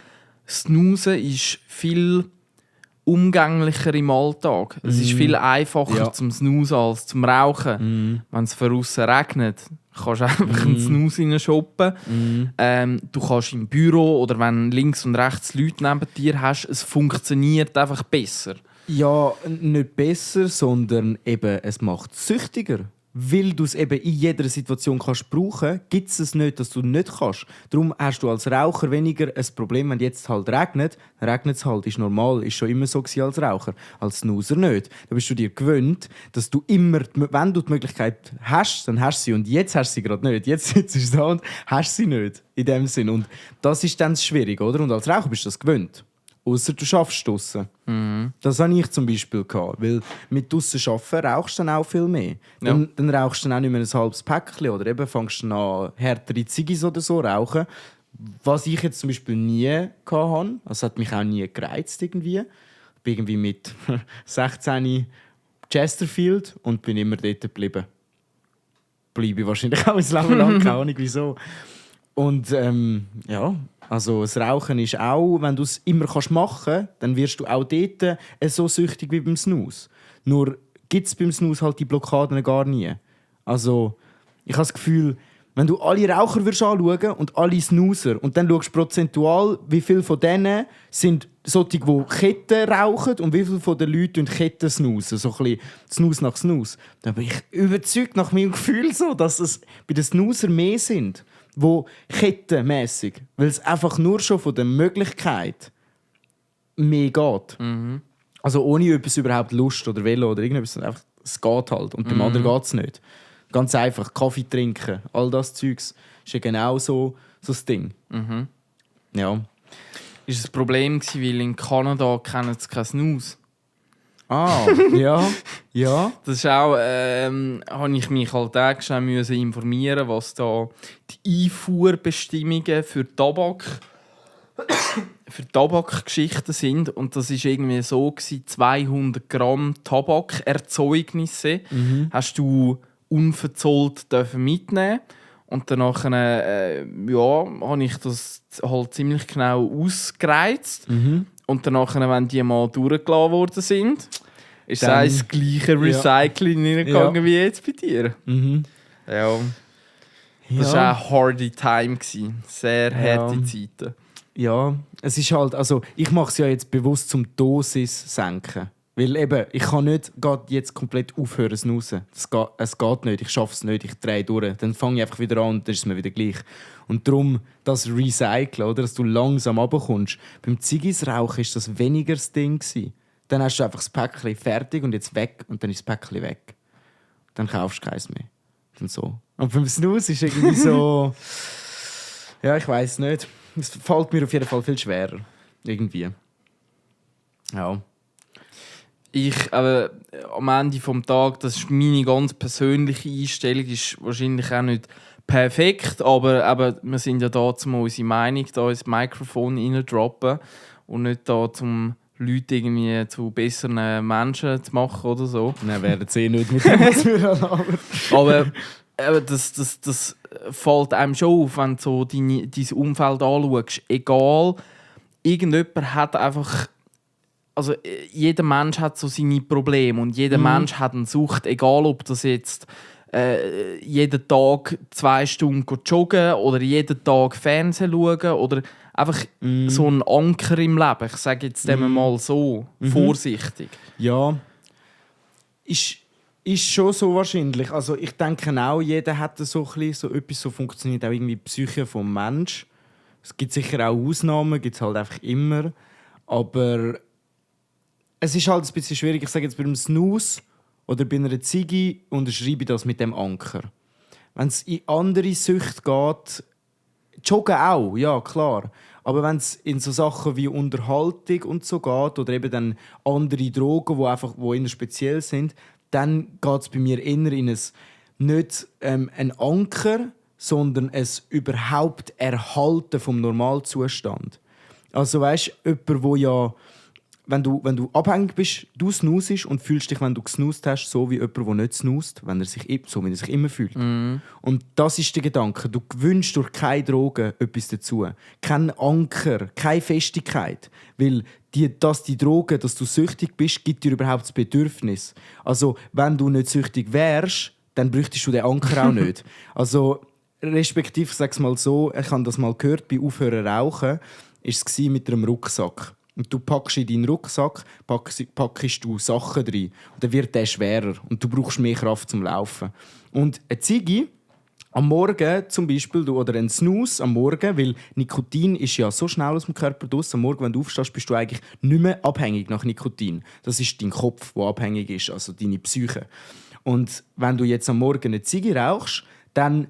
Snoozen ist viel umgänglicher im Alltag. Es ist viel einfacher zum Snoozen als zum Rauchen. Wenn es von außen regnet, kannst du einfach einen Snooze reinschoppen. Du kannst im Büro oder wenn links und rechts Leute neben dir hast, es funktioniert einfach besser. Ja, nicht besser, sondern eben, es macht süchtiger. weil du es eben in jeder Situation kannst brauchen, gibt es nicht, dass du nicht kannst. Darum hast du als Raucher weniger ein Problem, wenn jetzt halt regnet. Dann regnet es halt, ist normal, ist schon immer so gewesen als Raucher. Als Snoozer nicht. Da bist du dir gewöhnt, dass du immer, wenn du die Möglichkeit hast, dann hast du sie. Und jetzt hast du sie gerade nicht. Jetzt sitzt du da und hast sie nicht. In dem Sinn. Und das ist dann schwierig, oder? Und als Raucher bist du das gewöhnt. Ausser du schaffst draussen. Das hatte ich zum Beispiel. Weil mit draussen arbeiten rauchst du dann auch viel mehr. Dann rauchst du dann auch nicht mehr ein halbes Päckchen oder eben fängst du an härtere Ziggis oder so rauchen. Was ich jetzt zum Beispiel nie hatte. Das hat mich auch nie gereizt irgendwie. Ich bin irgendwie mit 16 Chesterfield und bin immer dort geblieben. Bleibe ich wahrscheinlich auch ein Leben lang, keine Ahnung wieso. Und ja, also das Rauchen ist auch, wenn du es immer machen kannst, dann wirst du auch dort so süchtig wie beim Snus. Nur gibt es beim Snus halt die Blockaden gar nie. Also ich habe das Gefühl, wenn du alle Raucher anschauen und alle Snoozer und dann schaust prozentual, wie viele von denen sind solche, die Ketten rauchen und wie viele von den Leuten Ketten snoozen. So ein bisschen Snooze nach Snooze. Dann bin ich überzeugt nach meinem Gefühl so, dass es bei den Snoozer mehr sind, wo kettenmässig, weil es einfach nur schon von der Möglichkeit mehr geht. Also ohne etwas überhaupt Lust oder Velo oder irgendetwas, einfach, es geht halt und beim anderen geht es nicht. Ganz einfach, Kaffee trinken, all das Zeugs ist ja genau so das Ding. Ja. Ist ein Problem gewesen, weil in Kanada kennen sie keinen Snus. Ah, ja, ja. Das ist auch, habe ich mich halt auch schnell müssen informieren, was da die Einfuhrbestimmungen für Tabak, für Tabakgeschichten sind. Und das ist irgendwie so gewesen, 200 Gramm Tabakerzeugnisse hast du unverzollt dürfen mitnehmen. Und danach habe ich das halt ziemlich genau ausgereizt. Und danach, wenn die mal durchgelassen worden sind, ist dann das gleiche Recycling reingegangen wie jetzt bei dir. Ja. Das war auch eine harde Time. Sehr harte Zeiten. Ja, es ist halt, also ich mache es ja jetzt bewusst zum Dosis senken. Weil eben, ich kann nicht jetzt komplett aufhören zu snoozen. Es geht nicht, ich schaffe es nicht, ich drehe durch. Dann fange ich einfach wieder an und dann ist es mir wieder gleich. Und darum das Recyceln, oder, dass du langsam runterkommst. Beim Ziggis-Rauchen war das weniger das Ding. Dann hast du einfach das Päckchen fertig und jetzt weg und dann ist das Päckchen weg. Dann kaufst du keins mehr. Und so. Und beim Snooze ist irgendwie so... ja, ich weiss nicht. Es fällt mir auf jeden Fall viel schwerer. Irgendwie. Ja. Aber am Ende des Tages, das ist meine ganz persönliche Einstellung, ist wahrscheinlich auch nicht perfekt, aber wir sind ja da, um unsere Meinung da ins Mikrofon reindroppen und nicht da, um Leute irgendwie zu besseren Menschen zu machen oder so. Nein, werden sie nicht mit dem, was wir erlauben. Aber das fällt einem schon auf, wenn du so dein Umfeld anschaust. Egal, irgendjemand hat einfach... Also jeder Mensch hat so seine Probleme und jeder Mensch hat eine Sucht, egal ob das jetzt jeden Tag 2 Stunden joggen oder jeden Tag Fernsehen schauen oder einfach so ein Anker im Leben. Ich sage jetzt dem mal so, vorsichtig. Ja, ist schon so wahrscheinlich. Also ich denke auch, jeder hat so etwas, so funktioniert auch irgendwie die Psyche des Menschen. Es gibt sicher auch Ausnahmen, gibt es halt einfach immer. Aber es ist halt ein bisschen schwierig. Ich sage jetzt bei einem Snooze oder bei einer Ziggy unterschreibe ich das mit dem Anker. Wenn es in andere Süchte geht, Joggen auch, ja klar. Aber wenn es in so Sachen wie Unterhaltung und so geht oder eben dann andere Drogen, die eher speziell sind, dann geht es bei mir eher in nicht ein Anker, sondern ein überhaupt Erhalten vom Normalzustand. Also weißt du, jemand, wo ja... Wenn du abhängig bist, du snoozest und fühlst dich, wenn du gesnoozt hast, so wie jemand, der nicht snoozt, so wie er sich immer fühlt. Und das ist der Gedanke. Du gewünscht durch keine Drogen etwas dazu. Kein Anker, keine Festigkeit. Weil die Drogen, dass du süchtig bist, gibt dir überhaupt das Bedürfnis. Also, wenn du nicht süchtig wärst, dann bräuchtest du den Anker auch nicht. Also, respektive, ich sage es mal so, ich habe das mal gehört, bei Aufhören rauchen, war es mit einem Rucksack. und du packst in deinen Rucksack packst du Sachen rein. Und dann wird der schwerer und du brauchst mehr Kraft zum Laufen. Und eine Ziege am Morgen zum Beispiel, oder ein Snooze am Morgen, weil Nikotin ist ja so schnell aus dem Körper raus. Am Morgen, wenn du aufstehst, bist du eigentlich nicht mehr abhängig nach Nikotin. Das ist dein Kopf, der abhängig ist, also deine Psyche. Und wenn du jetzt am Morgen eine Ziege rauchst, dann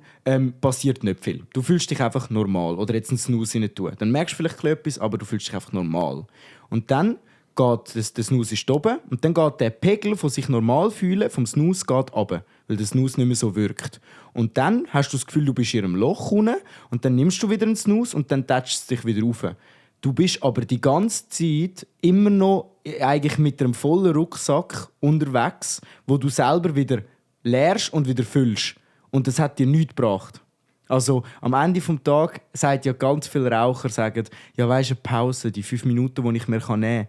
passiert nicht viel. Du fühlst dich einfach normal. Oder jetzt einen Snooze rein tun. Dann merkst du vielleicht etwas, aber du fühlst dich einfach normal. Und dann geht der Snooze ist oben und dann geht der Pegel von sich normal fühlen vom Snooze geht runter, weil der Snooze nicht mehr so wirkt. Und dann hast du das Gefühl, du bist in einem Loch unten und dann nimmst du wieder einen Snooze und dann tätschst es dich wieder rauf. Du bist aber die ganze Zeit immer noch eigentlich mit einem vollen Rucksack unterwegs, wo du selber wieder leerst und wieder füllst. Und das hat dir nichts gebracht. Also am Ende des Tages sagt ja ganz viele Raucher, sagen, ja weisst du, eine Pause, die 5 Minuten, die ich mir nehmen kann,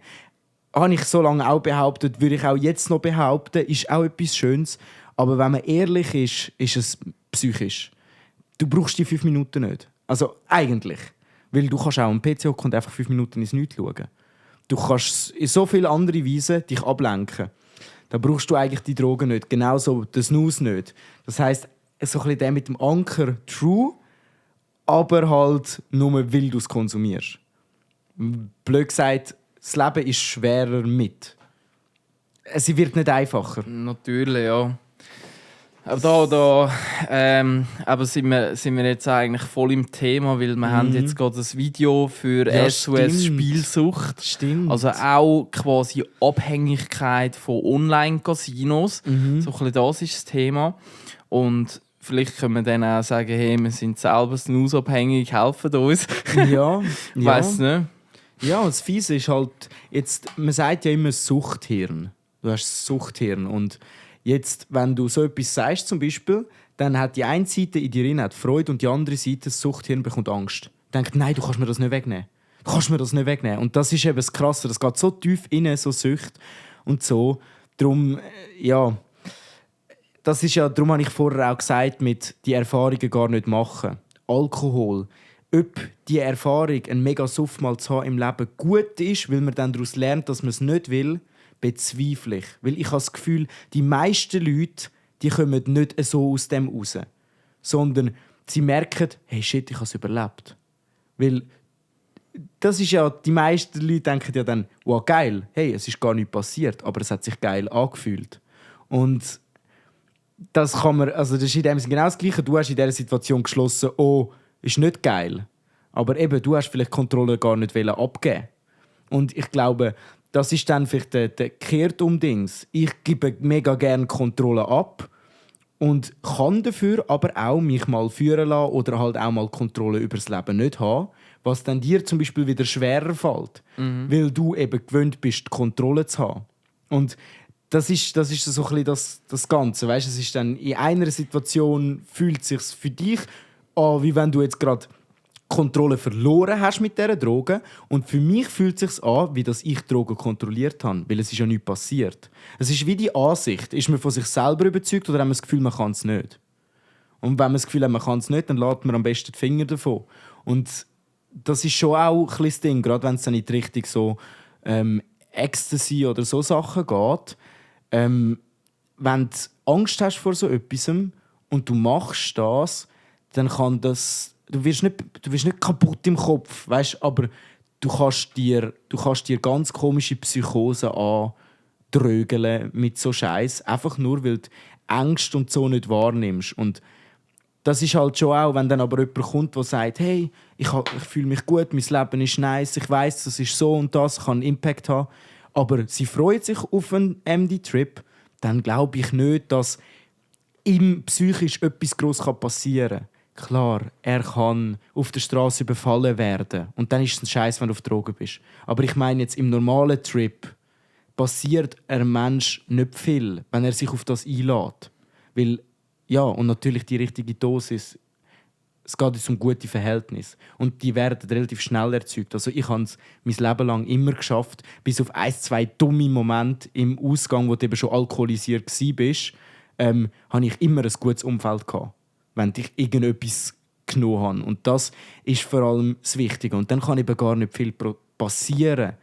habe ich so lange auch behauptet, würde ich auch jetzt noch behaupten, ist auch etwas Schönes. Aber wenn man ehrlich ist, ist es psychisch. Du brauchst die 5 Minuten nicht. Also eigentlich. Weil du kannst auch am PC hocken und einfach 5 Minuten ins Nichts schauen. Du kannst in so viele andere Weisen dich ablenken. Da brauchst du eigentlich die Drogen nicht. Genauso den Snooze nicht. Das heisst, so ein bisschen der mit dem Anker true, aber halt nur, weil du es konsumierst. Blöd gesagt, das Leben ist schwerer mit. Es wird nicht einfacher. Natürlich, ja. Aber aber sind wir jetzt eigentlich voll im Thema, weil wir haben jetzt gerade das Video für SOS Spielsucht. Stimmt. Also auch quasi Abhängigkeit von Online-Casinos. So ein bisschen das ist das Thema. Und vielleicht können wir dann auch sagen, hey, wir sind selber snooze-abhängig, helfen uns. Ja. Ich weiss nicht. Ja, das Fiese ist halt, jetzt, man sagt ja immer Suchthirn. Du hast das Suchthirn. Und jetzt, wenn du so etwas sagst, zum Beispiel, dann hat die eine Seite in dir hat Freude und die andere Seite, das Suchthirn, bekommt Angst. Denkt, nein, du kannst mir das nicht wegnehmen. Du kannst mir das nicht wegnehmen. Und das ist eben das Krasse. Das geht so tief rein, so Sucht und so. Darum, ja, das ist ja, darum habe ich vorher auch gesagt, mit die Erfahrungen gar nicht machen. Alkohol. Ob die Erfahrung, einen mega Suff mal zu haben im Leben, gut ist, weil man dann daraus lernt, dass man es nicht will, bezweifle ich. Weil ich habe das Gefühl, die meisten Leute, die kommen nicht so aus dem raus. Sondern sie merken, hey shit, ich habe es überlebt. Weil das ist ja, die meisten Leute denken ja dann, wow, geil, hey, es ist gar nicht passiert, aber es hat sich geil angefühlt. Und das kann man, also das ist in dem Sinne genau das Gleiche. Du hast in dieser Situation geschlossen, oh, ist nicht geil. Aber eben, du hast vielleicht die Kontrolle gar nicht abgeben. Und ich glaube, das ist dann vielleicht der Kehrtumdings. Ich gebe mega gerne Kontrolle ab und kann dafür aber auch mich mal führen lassen oder halt auch mal Kontrolle über das Leben nicht haben, was dann dir zum Beispiel wieder schwerer fällt, weil du eben gewöhnt bist, die Kontrolle zu haben. Und das ist so ein bisschen das Ganze. Weißt, es ist dann in einer Situation fühlt es sich für dich an, wie wenn du jetzt gerade Kontrolle verloren hast mit dieser Droge. Und für mich fühlt es sich an, wie dass ich Drogen kontrolliert habe, weil es ist ja nichts passiert. Es ist wie die Ansicht. Ist man von sich selber überzeugt oder haben wir das Gefühl, man kann es nicht? Und wenn man das Gefühl hat, man kann es nicht, dann lässt man am besten die Finger davon. Und das ist schon auch ein bisschen das Ding, gerade wenn es dann in die Richtung so Ecstasy oder so Sachen geht. Wenn du Angst hast vor so etwas und du machst das, dann kann das... Du wirst nicht kaputt im Kopf, weißt? Aber du kannst dir ganz komische Psychosen andrögeln mit so Scheiß, einfach nur, weil du Ängste und so nicht wahrnimmst. Und das ist halt schon auch, wenn dann aber jemand kommt, der sagt, hey, ich fühle mich gut, mein Leben ist nice, ich weiss, das ist so und das, kann einen Impact haben, aber sie freut sich auf einen MD-Trip, dann glaube ich nicht, dass ihm psychisch etwas Grosses passieren kann. Klar, er kann auf der Straße überfallen werden. Und dann ist es ein Scheiß, wenn du auf Drogen bist. Aber ich meine jetzt, im normalen Trip passiert einem Mensch nicht viel, wenn er sich auf das einlädt. Weil, ja, und natürlich die richtige Dosis, es geht jetzt um gute Verhältnisse. Und die werden relativ schnell erzeugt. Also ich habe es mein Leben lang immer geschafft, bis auf 1, 2 dumme Momente im Ausgang, wo du eben schon alkoholisiert warst, habe ich immer ein gutes Umfeld gehabt, wenn ich irgendetwas genommen habe. Und das ist vor allem das Wichtige. Und dann kann eben gar nicht viel passieren,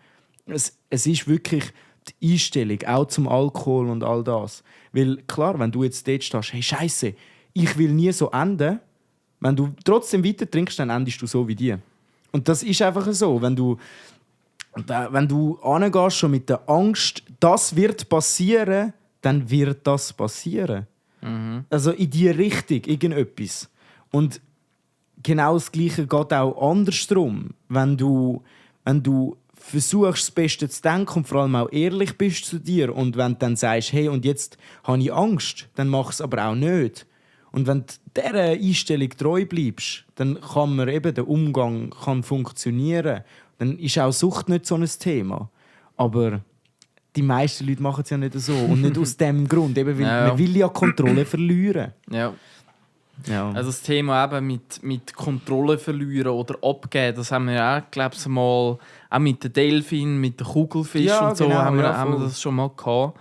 es ist wirklich die Einstellung, auch zum Alkohol und all das. Weil klar, wenn du jetzt dort stehst, hey Scheiße, ich will nie so enden, wenn du trotzdem weiter trinkst, dann endest du so wie die. Und das ist einfach so, wenn du angehst schon mit der Angst, das wird passieren, dann wird das passieren. Also in die Richtung, irgendetwas. Und genau das Gleiche geht auch andersrum. Wenn du versuchst, das Beste zu denken und vor allem auch ehrlich bist zu dir und wenn du dann sagst, hey, und jetzt habe ich Angst, dann mach es aber auch nicht. Und wenn du dieser Einstellung treu bleibst, dann kann man eben, der Umgang kann funktionieren. Dann ist auch Sucht nicht so ein Thema. Aber die meisten Leute machen es ja nicht so. Und nicht aus dem Grund. Eben, weil man will ja Kontrolle verlieren. Ja. Ja. Also das Thema eben mit Kontrolle verlieren oder abgeben, das haben wir ja auch, glaube ich, mal auch mit den Delfinen, mit den Kugelfischen und so genau, haben wir das schon mal gehabt.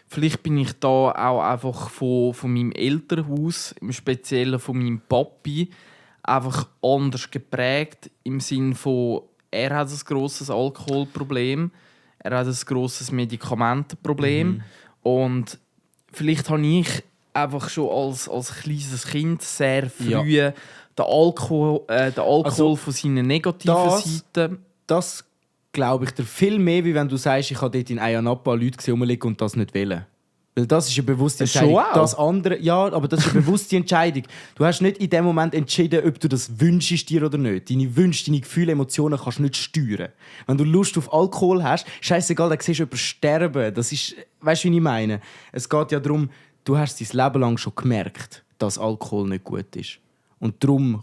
Vielleicht bin ich da auch einfach von meinem Elternhaus, im Speziellen von meinem Papi, einfach anders geprägt. Im Sinne von, er hat ein grosses Alkoholproblem, er hat ein grosses Medikamentenproblem. Und vielleicht habe ich einfach schon als kleines Kind sehr früh den Alkohol von seinen negativen Seiten. Das glaube ich dir viel mehr, wie wenn du sagst, ich habe dort in Ayanapa Leute rumliegen und das nicht wollen. Weil das ist eine bewusste Entscheidung. Schon auch. Das andere, ja, aber das ist eine bewusste Entscheidung. Du hast nicht in dem Moment entschieden, ob du das wünschst dir oder nicht. Deine Wünsche, deine Gefühle, Emotionen kannst du nicht steuern. Wenn du Lust auf Alkohol hast, scheißegal, dann siehst du jemanden sterben. Das ist, weißt du, wie ich meine? Es geht ja darum, du hast dein Leben lang schon gemerkt, dass Alkohol nicht gut ist. Und darum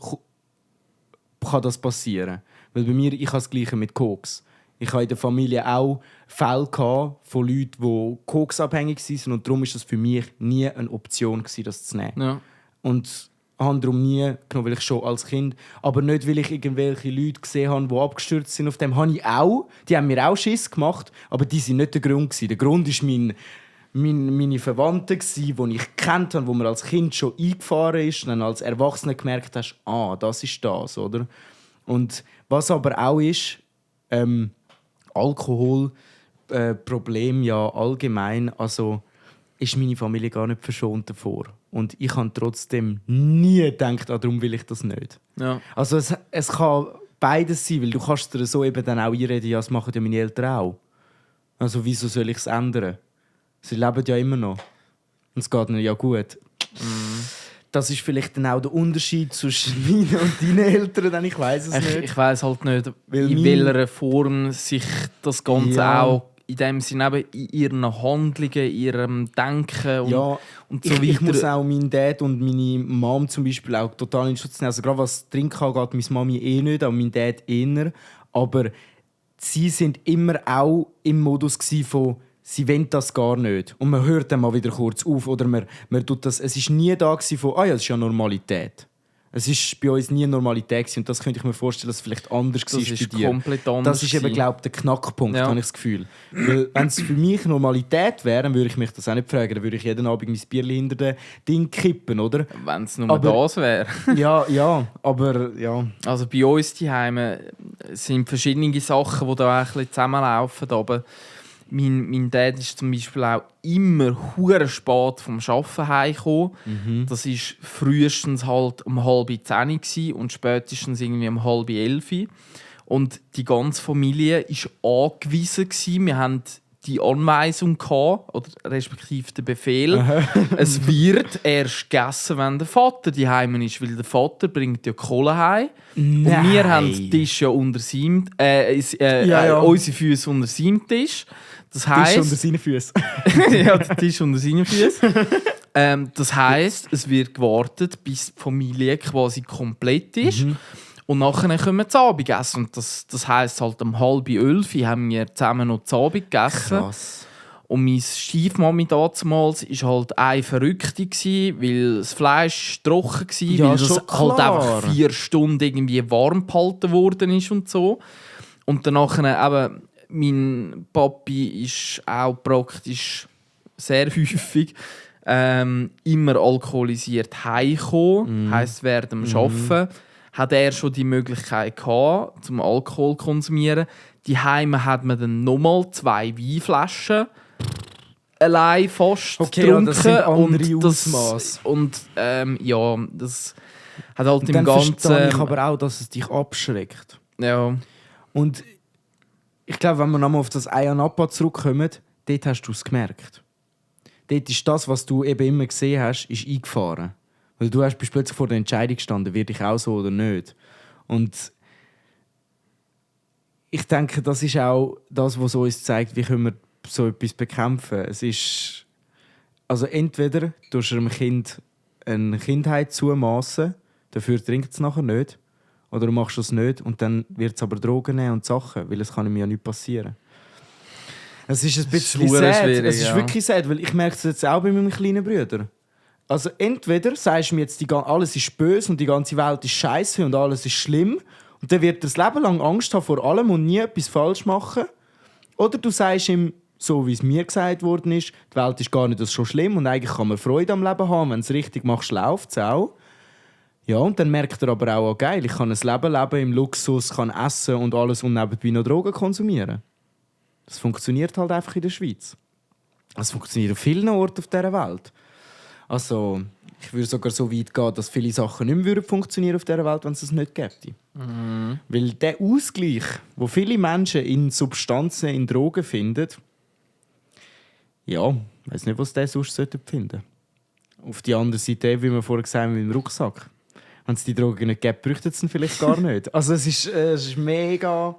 kann das passieren. Weil bei mir, ich habe das Gleiche mit Koks. Ich hatte in der Familie auch Fälle von Leuten, die koksabhängig waren. Und darum war das für mich nie eine Option, das zu nehmen. Ja. Und habe darum nie genommen, weil ich schon als Kind. Aber nicht, weil ich irgendwelche Leute gesehen habe, die abgestürzt sind auf dem. Habe ich auch. Die haben mir auch Schiss gemacht. Aber die waren nicht der Grund. Der Grund war meine Verwandten, die ich kennt habe, wo man als Kind schon eingefahren ist. Und dann als Erwachsener gemerkt hast, das ist das. Oder? Und was aber auch ist, Alkoholproblem ja allgemein, also ist meine Familie gar nicht verschont davor. Und ich habe trotzdem nie gedacht, darum will ich das nicht. Ja. Also es kann beides sein, weil du kannst dir so eben dann auch einreden, ja, das machen ja meine Eltern auch. Also wieso soll ich es ändern? Sie leben ja immer noch. Und es geht ihnen ja gut. Das ist vielleicht dann auch der Unterschied zwischen meinen und deinen Eltern, denn ich weiss es nicht. Ich weiss halt nicht, in welcher Form sich das Ganze auch in dem Sinne in ihren Handlungen, in ihrem Denken und so weiter. Ich muss auch meinen Dad und meine Mom zum Beispiel auch total in Schutz nehmen. Also gerade was Trinken angeht, meine Mami nicht, aber mein Dad eher. Aber sie sind immer auch im Modus von sie wollen das gar nicht. Und man hört dann mal wieder kurz auf. Oder man tut das. Es war nie da von, das ist ja Normalität. Es war bei uns nie Normalität. Und das könnte ich mir vorstellen, dass es vielleicht anders war bei dir. Das ist komplett anders. Das ist eben, glaube ich, der Knackpunkt, habe ich das Gefühl. Weil, wenn es für mich Normalität wäre, dann würde ich mich das auch nicht fragen. Dann würde ich jeden Abend mein Bier hinter dem Ding kippen, oder? Wenn es nur das wäre. aber ja. Also bei uns daheim sind verschiedene Sachen, die da ein bisschen zusammenlaufen. Aber mein Dad ist zum Beispiel auch immer hure spät vom Arbeiten heimgekommen. Das war frühestens halt um 9:30 und spätestens irgendwie um 10:30. Und die ganze Familie war angewiesen. Wir hatten die Anweisung gehabt, oder respektive den Befehl. Es wird erst gegessen, wenn der Vater daheim ist, weil der Vater bringt ja Kohle heim. Und wir haben den Tisch ja unter seinem, unsere Füße unter seinem Tisch. Das heisst, Tisch unter seinen Füßen. Ja, der Tisch unter seinen Füßen. Das heisst, es wird gewartet, bis die Familie quasi komplett ist. Und nachher können wir zu Abend essen. Und das heisst halt um 10:30 haben wir zusammen noch zu Abend gegessen. Krass. Und meine Stiefmami damals war halt eine Verrückte, weil das Fleisch trocken war, weil das halt einfach 4 Stunden irgendwie warm gehalten worden ist und so. Und danach eben, mein Papi ist auch praktisch sehr häufig immer alkoholisiert heimgekommen. Heisst, während dem Arbeiten hat er schon die Möglichkeit gehabt, zum Alkohol zu konsumieren. Die Heime hat man dann nochmal 2 Weinflaschen allein fast getrunken. Das sind andere das Ausmaße. Das hat halt Und im dann Ganzen... verstehe ich aber auch, dass es dich abschreckt. Ja, Und ich glaube, wenn wir nochmal auf das Ayia Napa zurückkommen, dort hast du es gemerkt. Dort ist das, was du eben immer gesehen hast, ist eingefahren. Weil bist plötzlich vor der Entscheidung gestanden, werde ich auch so oder nicht. Und ich denke, das ist auch das, was uns zeigt, wie können wir so etwas bekämpfen. Es ist... Also entweder du einem Kind eine Kindheit zumassen, dafür trinkt es nachher nicht. Oder du machst das nicht und dann wird es aber Drogen nehmen und Sachen, weil es kann ihm ja nicht passieren. Es ist ein bisschen sad. Es ist wirklich sad, weil ich merke es jetzt auch bei meinem kleinen Bruder. Also entweder sagst du mir jetzt, alles ist böse und die ganze Welt ist scheiße und alles ist schlimm und dann wird er das Leben lang Angst haben vor allem und nie etwas falsch machen. Oder du sagst ihm, so wie es mir gesagt worden ist, die Welt ist gar nicht so schlimm und eigentlich kann man Freude am Leben haben, wenn du es richtig machst, läuft es auch. Ja, und dann merkt er aber auch, geil, ich kann ein Leben leben im Luxus, kann essen und alles und nebenbei noch Drogen konsumieren. Das funktioniert halt einfach in der Schweiz. Das funktioniert an vielen Orten auf dieser Welt. Also, ich würde sogar so weit gehen, dass viele Sachen nicht mehr funktionieren auf dieser Welt, wenn es nicht gäbe. Mhm. Weil der Ausgleich, wo viele Menschen in Substanzen, in Drogen finden, ja, ich weiß nicht, was der sonst finden sollte. Auf die andere Seite, wie wir vorher gesagt haben, mit dem Rucksack. Wenn es die Drogen nicht gibt, bräuchten sie vielleicht gar nicht. Also es ist mega...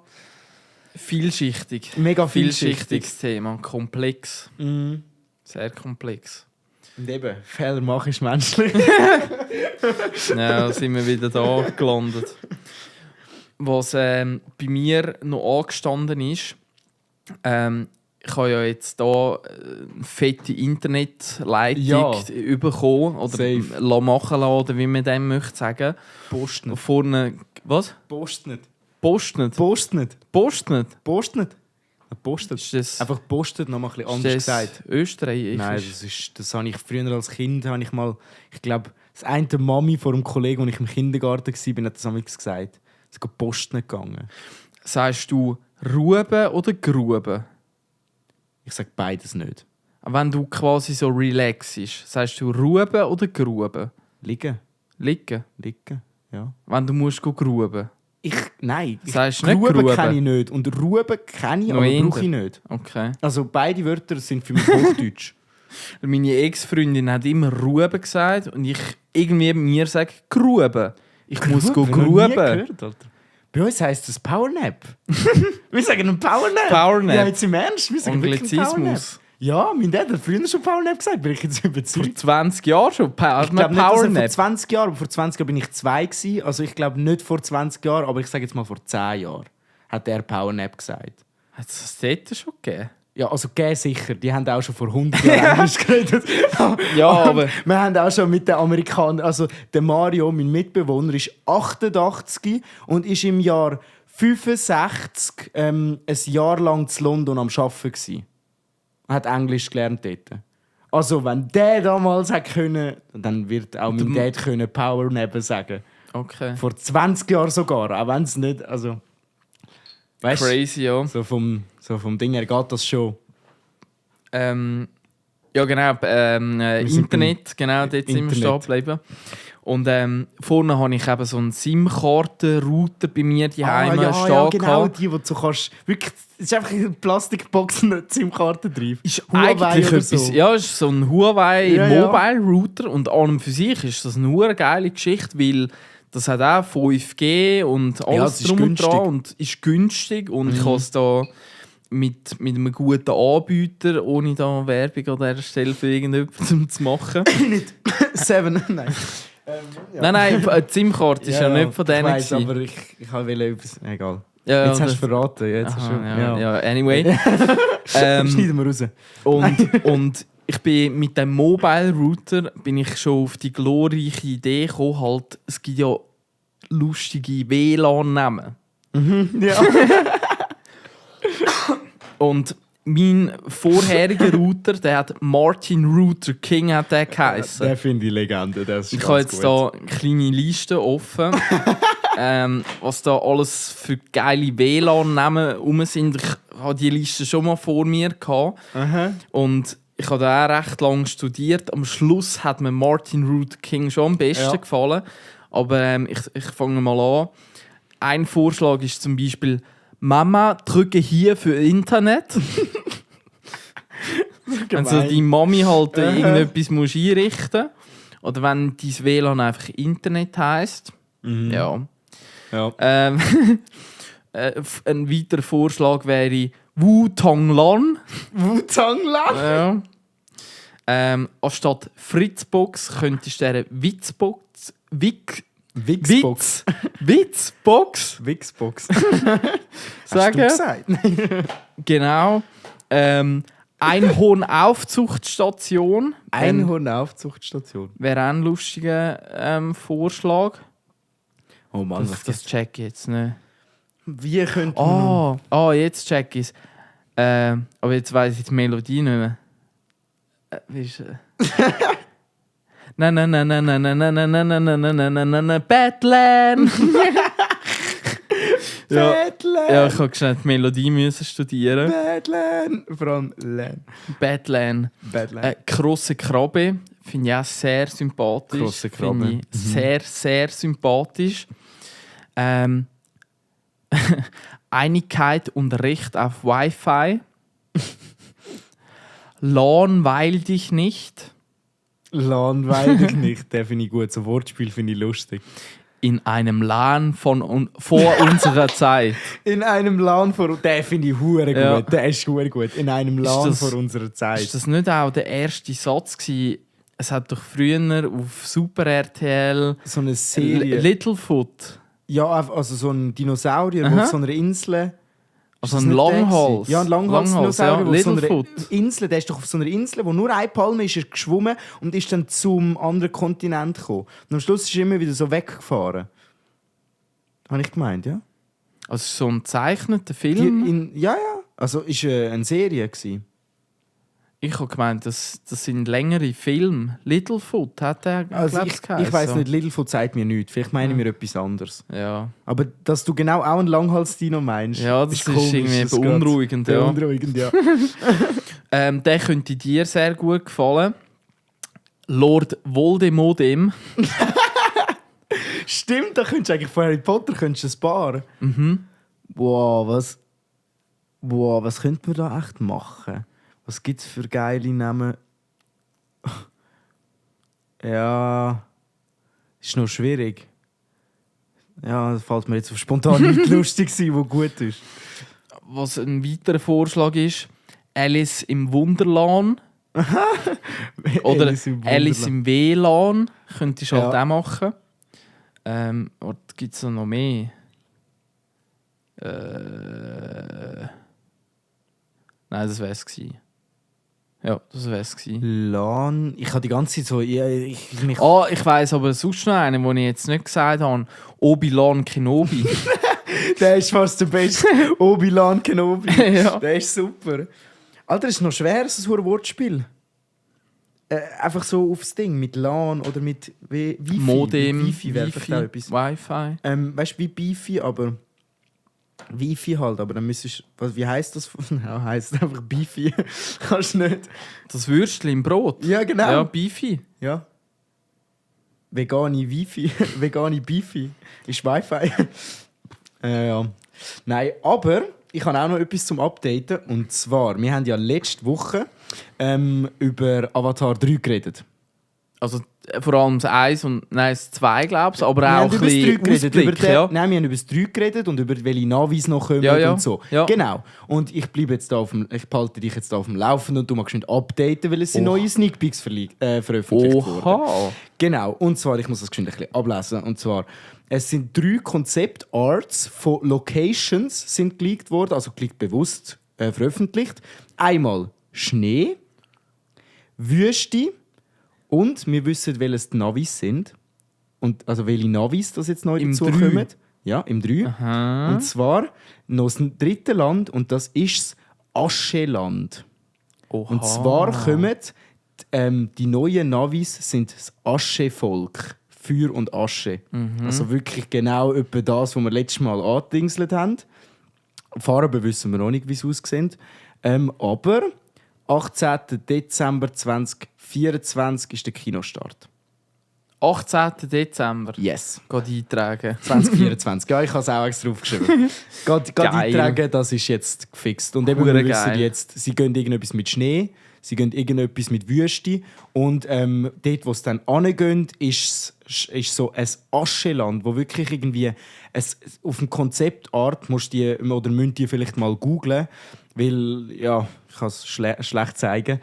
Vielschichtig. Mega vielschichtiges Thema. Komplex. Mhm. Sehr komplex. Und eben, Fehler machen ist menschlich. Ja, da sind wir wieder da gelandet. Was bei mir noch angestanden ist, ich habe ja jetzt hier eine fette Internetleitung bekommen oder machen lassen, oder wie man dem möchte sagen. Post nicht. Vorne, was? Post nicht. Post nicht? Post nicht. Post nicht? Post nicht. Postet. Ist das, einfach postet, noch mal ein bisschen anders gesagt. Österreich? Nein, das habe ich früher als Kind, ich glaube, das eine Mami vor einem Kollegen, als ich im Kindergarten war, hat das einmal gesagt. Es ist Post nicht gegangen. Sagst du Ruben oder Gruben? Ich sage beides nicht. Wenn du quasi so relaxest, sagst du Ruben oder Gruben? Liegen. Liegen? Liegen, ja. Wenn du musst gruben? Nein. Sagst du nicht Gruben kenne ich nicht. Und Ruben kenne ich, aber brauche ich nicht. Okay. Also beide Wörter sind für mich Hochdeutsch. Meine Ex-Freundin hat immer Ruben gesagt und ich irgendwie mir sage Gruben. Ich muss gruben. Bei uns heisst es Powernap. Wir sagen einen Powernap. Powernap. Ja, jetzt im Ernst. Wir sagen Anglizismus. Ja, mein Dad hat früher schon Powernap gesagt. Bin ich jetzt überzeugt. Vor 20 Jahren schon? Ich glaube nicht, dass er vor 20 Jahren, aber vor 20 Jahren bin ich 2 gewesen. Also ich glaube nicht vor 20 Jahren, aber ich sage jetzt mal vor 10 Jahren hat er Powernap gesagt. Hat es das dort schon gegeben? Ja, also sicher. Die haben auch schon vor 100 Jahren Englisch geredet. Ja, aber... Wir haben auch schon mit den Amerikanern... Also der Mario, mein Mitbewohner, ist 88 und ist im Jahr 65 ein Jahr lang in London am Arbeiten gewesen. Er hat Englisch gelernt dort. Also wenn der damals hätte können, dann wird auch mein Dad können Powernap sagen. Okay. Vor 20 Jahren sogar, auch wenn es nicht... Also, weißt, crazy, ja. So vom Ding her geht das schon. Ja, genau. Internet, genau, dort sind wir stehen geblieben. Und vorne habe ich eben so einen SIM-Karten-Router bei mir daheim stehen. Ja, genau, die du kannst... Wirklich, es ist einfach eine Plastikbox und eine SIM-Karte drauf. Ist eigentlich etwas... So. Ja, es ist so ein Huawei Mobile Router und an und für sich ist das eine geile Geschichte, weil das hat auch 5G und alles drum und dran und ist günstig und ich kann es da mit einem guten Anbieter, ohne da Werbung an dieser Stelle für irgendjemanden zu machen. Nicht 7, nein. Ja. Nein, die SIM-Karte ist ja nicht von denen. Ich weiss, aber ich wollte etwas... Egal. Ja, jetzt hast du verraten. Jetzt anyway. Schneiden wir raus. Und ich bin mit dem Mobile Router schon auf die glorreiche Idee gekommen, halt, es gibt ja lustige WLAN-Namen. Ja. Und mein vorheriger Router, der hat Martin Router King hat der geheißen. Der finde ich Legende. Ich habe jetzt hier eine kleine Liste offen. was da alles für geile WLAN-Namen rum sind. Ich hatte die Liste schon mal vor mir gehabt. Aha. Und ich habe da auch recht lange studiert. Am Schluss hat mir Martin Luther King schon am besten gefallen. Aber ich fange mal an. Ein Vorschlag ist zum Beispiel: Mama, drücke hier für Internet. Wenn so die Mami halt irgendetwas muss einrichten muss. Oder wenn dein WLAN einfach Internet heisst. Ja. Ein weiterer Vorschlag wäre Wu-Tang Lan. Wu-Tang Lan? Ja. Anstatt Fritzbox könntest du Witzbox. Wixbox. Witzbox Wixbox. sagen. Hast du gesagt? Genau. Einhornaufzuchtstation. Einhornaufzuchtstation. Wäre auch ein lustiger Vorschlag. Oh Mann, Das check ich jetzt nicht. Wie könnte man... Jetzt check ich es. Aber jetzt weiss ich die Melodie nicht mehr. Wie ist na Badland. Ja, ich habe schnell die Melodie müssen studieren. Badland. Vor allem Land. Badland. Krosse Krabbe finde ich auch sehr sympathisch. Krosse Krabbe. Finde ich sehr, sehr sympathisch. Einigkeit und Recht auf Wi-Fi. Lahn dich nicht. Langweilig nicht, den finde ich gut. So Wortspiel finde ich lustig. In einem LAN vor unserer Zeit. In einem LAN vor... Den finde ich hure gut. Ja. Der ist hure gut. In einem LAN vor unserer Zeit. Ist das nicht auch der erste Satz gewesen? Es hat doch früher auf Super RTL... So eine Serie. Littlefoot. Ja, also so ein Dinosaurier, der auf so einer Insel... Also ein Langhals. Ja, ein Langhals-Dinosaurier. Ja, Littlefoot. Der ist doch auf so einer Insel, wo nur eine Palme ist, ist geschwommen und ist dann zum anderen Kontinent gekommen. Und am Schluss ist er immer wieder so weggefahren. Habe ich gemeint, ja? Also so ein gezeichneter Film? Ja. Also ist eine Serie gewesen. Ich habe gemeint, das sind längere Filme. Littlefoot hat er, Also ich weiss nicht, Littlefoot sagt mir nichts. Vielleicht meine ich mir etwas anderes. Ja. Aber dass du genau auch einen Langhals-Dino meinst, Ja, das ist komisch, irgendwie das beunruhigend. Ja. Beunruhigend, ja. Der könnte dir sehr gut gefallen. Lord Voldemodem. Stimmt, da könntest du eigentlich von Harry Potter ein Paar. Wow, was könnte man da echt machen? Was gibt es für geile Namen? Ja, ist noch schwierig. Ja, das fällt mir jetzt auf spontan nicht lustig sein, wo gut ist. Was ein weiterer Vorschlag ist, Alice im Wunderland. Oder Alice im WLAN. Könntest du halt auch machen. Was gibt es noch mehr? Nein, das wäre es gewesen. Ja, das wäre es gewesen. LAN. Ich habe die ganze Zeit so... Ich weiss aber sonst noch einen, den ich jetzt nicht gesagt habe. Obi-Lan Kenobi. Der ist fast der beste. Obi-Lan Kenobi. Ja. Der ist super. Alter, das ist noch schwer, so ein Wortspiel. Einfach so aufs Ding, mit LAN oder mit Wi-Fi. Modem, mit Wi-Fi wäre vielleicht auch etwas. Wi-Fi. Weißt du, wie Beefy, aber... Wi-Fi halt, aber dann müsstest du... Wie heisst das? Ja, heisst einfach Beefy. Kannst du nicht. Das Würstchen im Brot. Ja, genau. Ja, Beefy. Ja. Vegane Wi-Fi. Vegane Beefy. Ist Wi-Fi. Ja. Nein, aber ich habe auch noch etwas zum Updaten. Und zwar, wir haben ja letzte Woche über Avatar 3 geredet. Also vor allem das 1 und das 2, glaube ich, aber auch ein bisschen Ausblick. Nein, wir haben über das 3 geredet und über welche Navis noch kommen und so. Ja. Genau. Und ich behalte dich jetzt da auf dem Laufenden und du magst nicht updaten, weil es sind neue Sneak Peeks veröffentlicht wurden. Genau. Und zwar, ich muss das geschwind ein bisschen ablesen. Und zwar, es sind 3 Konzept-Arts von Locations sind geleakt worden, also geleakt bewusst veröffentlicht. Einmal Schnee, Wüste. Und wir wissen, welches die Navis sind. Und, also welche Navis das jetzt neu dazukommen. Ja, im 3. Aha. Und zwar noch das 3. Land und das ist das Ascheland. Oha. Und zwar kommen die neuen Navis sind das Aschevolk Feuer und Asche. Also wirklich genau etwa das, was wir letztes Mal angedingselt haben. Farben wissen wir noch nicht, wie sie aussehen. Aber 18. Dezember 2024 ist der Kinostart. 18. Dezember. Yes. Geht eintragen. 2024. Ja, ich habe es auch extra aufgeschrieben. Geht eintragen, das ist jetzt gefixt. Und eben, wir wissen jetzt, sie gehen irgendetwas mit Schnee, sie gehen irgendetwas mit Wüste. Und dort, wo sie dann hingehen, ist so ein Ascheland, wo wirklich irgendwie auf dem Konzeptart müsst die vielleicht mal googlen, weil, ja, ich kann es schlecht zeigen.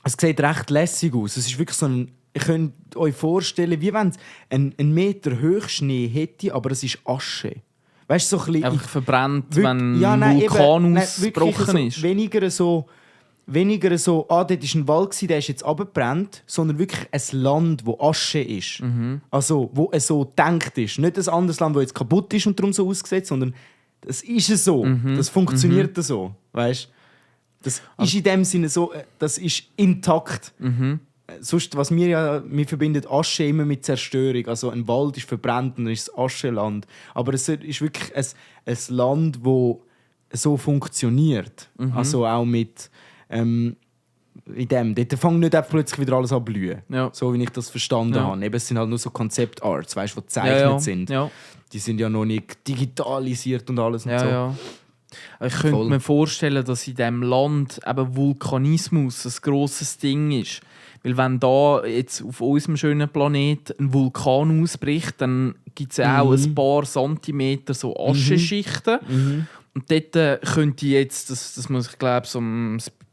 Es sieht recht lässig aus. Es ist wirklich so ein, ihr könnt euch vorstellen, wie wenn es einen Meter Hochschnee hätte, aber es ist Asche. Weißt du, so ein bisschen... Einfach verbrennt, wenn ein Vulkan ausgebrochen ist. Weniger so, dort war ein Wald, der ist jetzt abgebrannt, sondern wirklich ein Land, wo Asche ist. Also, wo es so gedacht ist. Nicht ein anderes Land, das jetzt kaputt ist und darum so aussieht, sondern das ist es so. Das funktioniert so. Weißt? Das ist in dem Sinne so, das ist intakt. Sonst, was wir verbindet Asche immer mit Zerstörung. Also ein Wald ist verbrannt und dann ist es Ascheland. Aber es ist wirklich ein Land, das so funktioniert. Also auch mit in dem. Dort fängt nicht plötzlich wieder alles an zu blühen. Ja. So wie ich das verstanden habe. Eben, es sind halt nur so Konzeptarts, weißt, die gezeichnet sind. Ja. Die sind ja noch nicht digitalisiert und alles und so. Ja. Ich könnte mir vorstellen, dass in diesem Land eben Vulkanismus ein grosses Ding ist. Weil wenn da jetzt auf unserem schönen Planeten ein Vulkan ausbricht, dann gibt es auch ein paar Zentimeter so Ascheschichten. Und dort könnte jetzt, das muss ich glaube so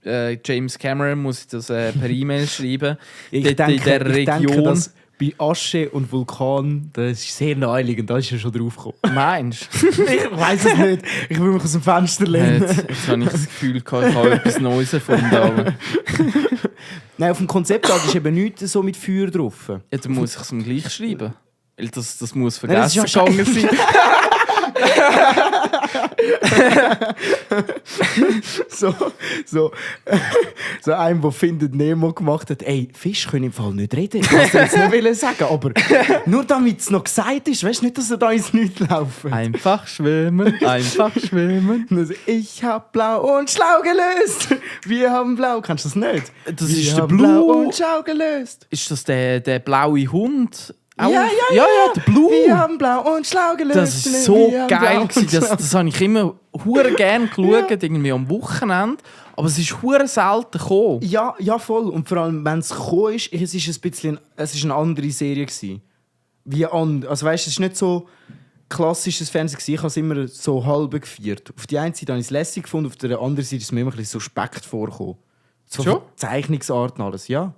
James Cameron muss ich das per E-Mail schreiben. Ich denke, dass bei Asche und Vulkan, das ist sehr naheliegend, da ist er schon drauf gekommen. Meinst du? Ich weiss es nicht. Ich will mich aus dem Fenster lehnen. Jetzt habe ich das Gefühl, ich habe etwas Neues erfunden. Nein, auf dem Konzeptart ist eben nichts so mit Feuer drauf. Ja, dann muss ich es ihm gleich schreiben. Weil das muss vergessen gegangen sein. so einem, der Findet Nemo gemacht hat, ey, Fisch können im Fall nicht reden. Ich wollte jetzt nicht sagen, aber nur damit es noch gesagt ist, weißt du nicht, dass er da ins Nichts laufen. Einfach schwimmen, einfach schwimmen. Also, ich hab blau und schlau gelöst. Wir haben blau. Kannst du das nicht? Das ist der Blau und schlau gelöst. Ist das der blaue Hund? Ja, der Blue. Wir haben blau und schlau gelöst. Das ist so geil. Das habe ich immer hure gerne geschaut, irgendwie am Wochenende. Aber es ist hure selten gekommen. Ja, voll. Und vor allem, wenn es gekommen ist, es ist eine andere Serie gewesen. Also weißt, es ist nicht so klassisches Fernsehen gewesen. Ich habe es immer so halb gefeiert. Auf die eine Seite habe ich es lässig gefunden, auf der anderen Seite ist es mir immer ein bisschen suspekt vorgekommen. So Zeichnungsart und alles, ja.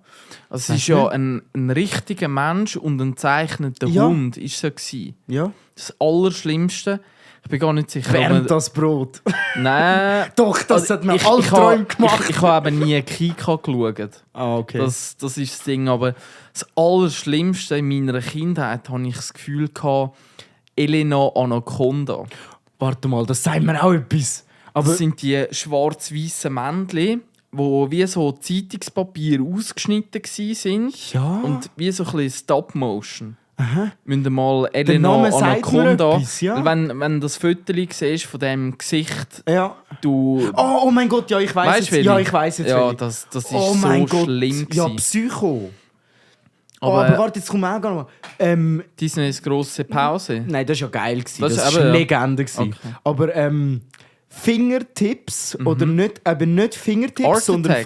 Also es ist ja ein richtiger Mensch und ein zeichneter Hund ist so gewesen. Ja. Das Allerschlimmste. Ich bin gar nicht sicher. Wärmt das Brot? Nein. Doch, das hat mir Albträume gemacht. Ich habe eben nie Kika geschaut. Ah, okay. Das ist das Ding. Aber das Allerschlimmste in meiner Kindheit hatte ich das Gefühl gehabt, Elena Anaconda. Warte mal, das sagt mir auch etwas. Aber das sind die schwarz-weißen Männchen, wo wie so Zeitungspapier ausgeschnitten waren. Ja. Und wie so ein bisschen Stop-Motion. Aha. Müssen mal Elena Anaconda. Ja. Wenn das Foto siehst von dem Gesicht, ja. du. Oh mein Gott, ja, ich weiß jetzt. Ja, ich weiß jetzt. Ja, das ist so schlimm. Ja, Psycho. Aber warte, jetzt kommen wir auch noch mal. Disneys grosse Pause. Nein, das war ja geil. Das war eine Legende. Okay. Aber Fingertips oder nicht Fingertips, Art sondern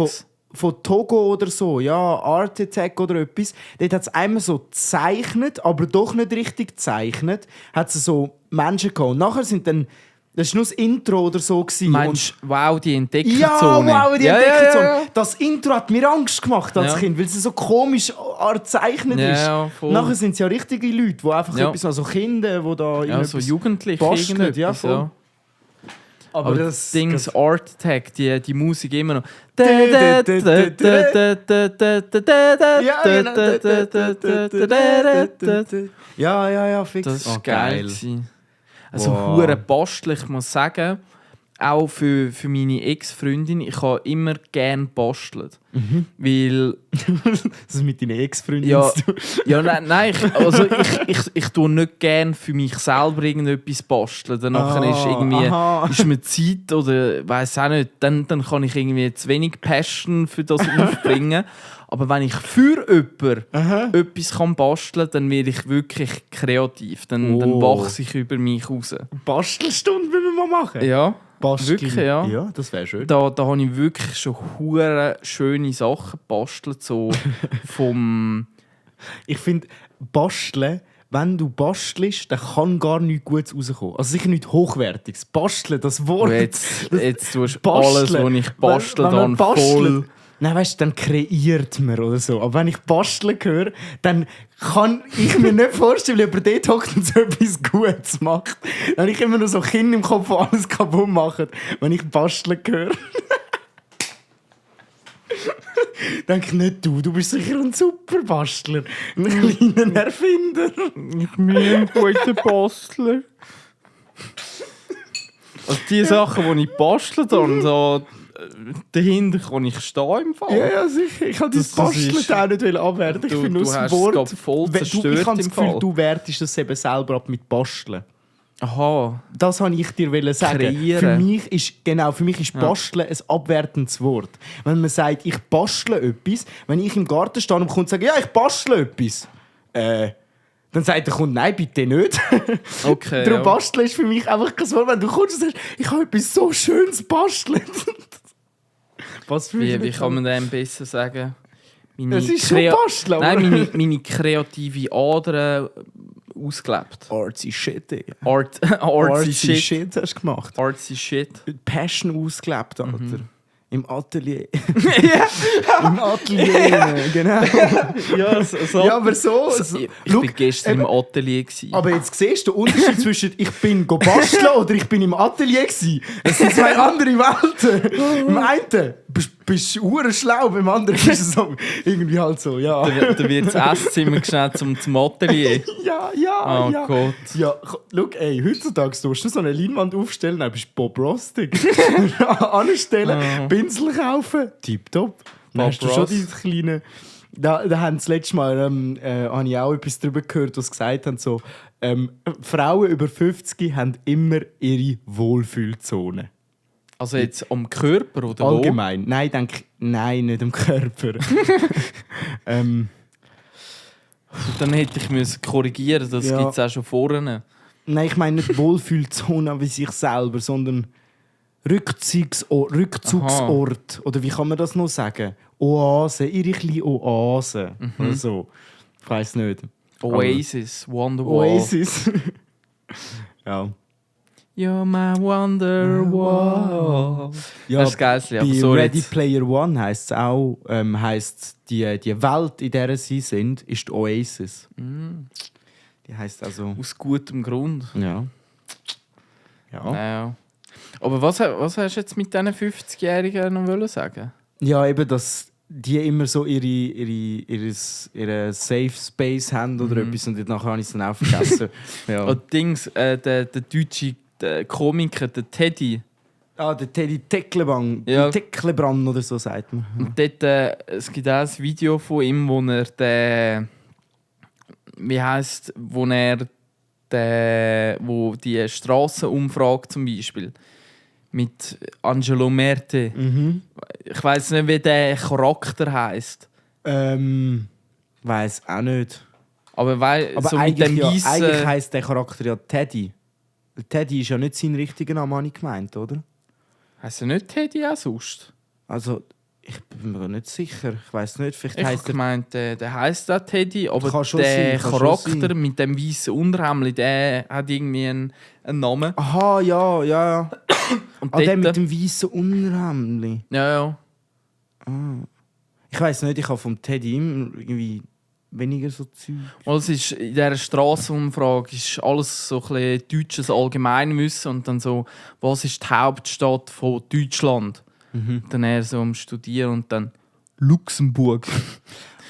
von Togo oder so, ja, Art Attack oder etwas. Dort hat es einmal so gezeichnet, aber doch nicht richtig gezeichnet, hat es so Menschen gehabt. Und nachher sind dann, das war nur das Intro oder so. Meinst du, wow, die Entdeckerzone? Ja, wow, die Entdeckerzone. Ja. Das Intro hat mir Angst gemacht als Kind, weil es so komisch gezeichnet ist. Ja, nachher sind es ja richtige Leute, die einfach etwas, also Kinder, die da so Jugendliche basteln. Ja, voll. Ja. Aber das Ding, Art Attack, die Musik immer noch. Ja, fix. Das ist geil. Also hure basteln, ich muss sagen. auch für meine Ex-Freundin, ich habe immer gerne gebastelt. Weil... Das ist mit deinen Ex-Freundin Ja, zu tun. ja nein ich tue nicht gerne für mich selber irgendetwas basteln. Danach ist mir Zeit oder weiss auch nicht, dann kann ich irgendwie zu wenig Passion für das aufbringen. Aber wenn ich für jemanden etwas basteln kann, dann werde ich wirklich kreativ. Dann wachse ich über mich raus. Bastelstunde müssen wir mal machen. Ja, Basteln. wirklich, ja. Ja, das wäre schön. Da habe ich wirklich schon hure schöne Sachen gebastelt. So vom... Ich finde, basteln, wenn du bastelst, dann kann gar nichts Gutes rauskommen. Also sicher nichts Hochwertiges. Basteln, das Wort. Jetzt tust du Basteln. alles, was ich bastle, Wenn man dann bastelt, voll... Nein, weißt du, dann kreiert man oder so. Aber wenn ich basteln höre, dann kann ich mir nicht vorstellen, wie jemand dort hockt und so etwas Gutes macht. Dann habe ich immer nur so Kinder im Kopf, die alles kaputt machen, wenn ich basteln höre. Denke ich nicht, du bist sicher ein super Bastler. Ein kleiner Erfinder. Ich bin ein guter Bastler. Also die Sachen, die ich bastelt habe, so, dahinter kann ich stehen im Fall. Ja, sicher. Ich habe das Basteln auch nicht abwerten. Ich finde du das hast Wort... es voll zerstört ich habe das im Gefühl, Fall. du wertest das eben selber ab mit Basteln. Aha. Das wollte ich dir sagen. Kreieren. Für mich ist Basteln ein abwertendes Wort. Wenn man sagt, ich bastle etwas, wenn ich im Garten stehe und der Kunde sagt, ja, ich bastle etwas, dann sagt der Kunde, nein, bitte nicht. Okay. Darum Ja. basteln ist für mich einfach kein Wort, wenn du kommst und sagst, ich habe etwas so Schönes bastelt. Was für Wie kann man dem besser sagen? Es ist schon basteln, aber... Nein, meine kreative Ader ausgelebt. Artsy Shit, Digga. Artsy Shit. hast du gemacht. Artsy Shit. Passion ausgelebt, Alter. Im Atelier. Im Atelier, genau. Ja, so. Ja, aber so... Ich Schau, war gestern im Atelier. aber jetzt siehst du den Unterschied zwischen ich bin basteln oder ich bin im Atelier gsi. Es sind zwei andere Welten. Im einen bist du schlau, beim anderen ist es so, irgendwie halt so, ja. Da wird das Esszimmer geschnitten zum Atelier. Ja. Oh ja. Gott. Ja, schau, ey, heutzutage du so eine Leinwand aufstellen, dann bist du Bob Ross. Anstellen, Pinsel kaufen, tipptopp. Dann hast du schon Ross. die kleinen... Da haben das letzte Mal habe ich auch etwas darüber gehört, was gesagt haben, so, Frauen über 50 haben immer ihre Wohlfühlzone. Also jetzt am Körper oder Allgemein. Nein, nicht am Körper. wo? Dann hätte ich müssen korrigieren, das Ja. gibt es auch schon vorne. Nein, ich meine nicht Wohlfühlzone wie sich selber, sondern Rückzugsort. Oder wie kann man das noch sagen? Oase, ihre kleine Oase. Oder so. Ich weiss nicht. Oasis, Wonderwall. Oasis. Ja. You're my Wonderwall. Ja, Das ist geil, aber bei sorry. Ready Player One heisst es auch, heisst die Welt, in der sie sind, ist die Oasis. Die heisst also... Aus gutem Grund. Ja. Ja. Aber was hast du jetzt mit diesen 50-Jährigen noch sagen? Ja, eben, dass die immer so ihre Safe Space haben oder etwas und nachher habe ich es dann auch vergessen. Ja. Und Dings, der deutsche Komiker, der Teddy. Der Teddy Tecklebrand, Ja. Tecklebrand oder so sagt man. Und dort, es gibt auch ein Video von ihm, wo er wo die Strassenumfrage zum Beispiel mit Angelo Merte. Ich weiß nicht, wie der Charakter heisst. Weiß auch nicht. Aber so mit eigentlich, dem eigentlich weißen. heisst der Charakter ja Teddy. Teddy ist ja nicht sein richtiger Name, habe ich gemeint, oder? Heißt er nicht Teddy auch sonst? Also, ich bin mir nicht sicher. Ich weiß nicht, vielleicht Ich habe heisst er... gemeint, der heisst auch Teddy, aber Kann schon der sein, kann schon Charakter sein. mit dem weißen Unterhemd, der hat irgendwie einen Namen. Aha, ja. Und Der dort- mit dem weißen Unterhemdli. Ja. Ich weiß nicht, ich habe vom Teddy immer irgendwie weniger so Zeug. Also es ist in dieser Strassenumfrage ist alles so ein bisschen deutsches Allgemeinwissen und dann so, was ist die Hauptstadt von Deutschland? Dann er so am Studieren und dann Luxemburg.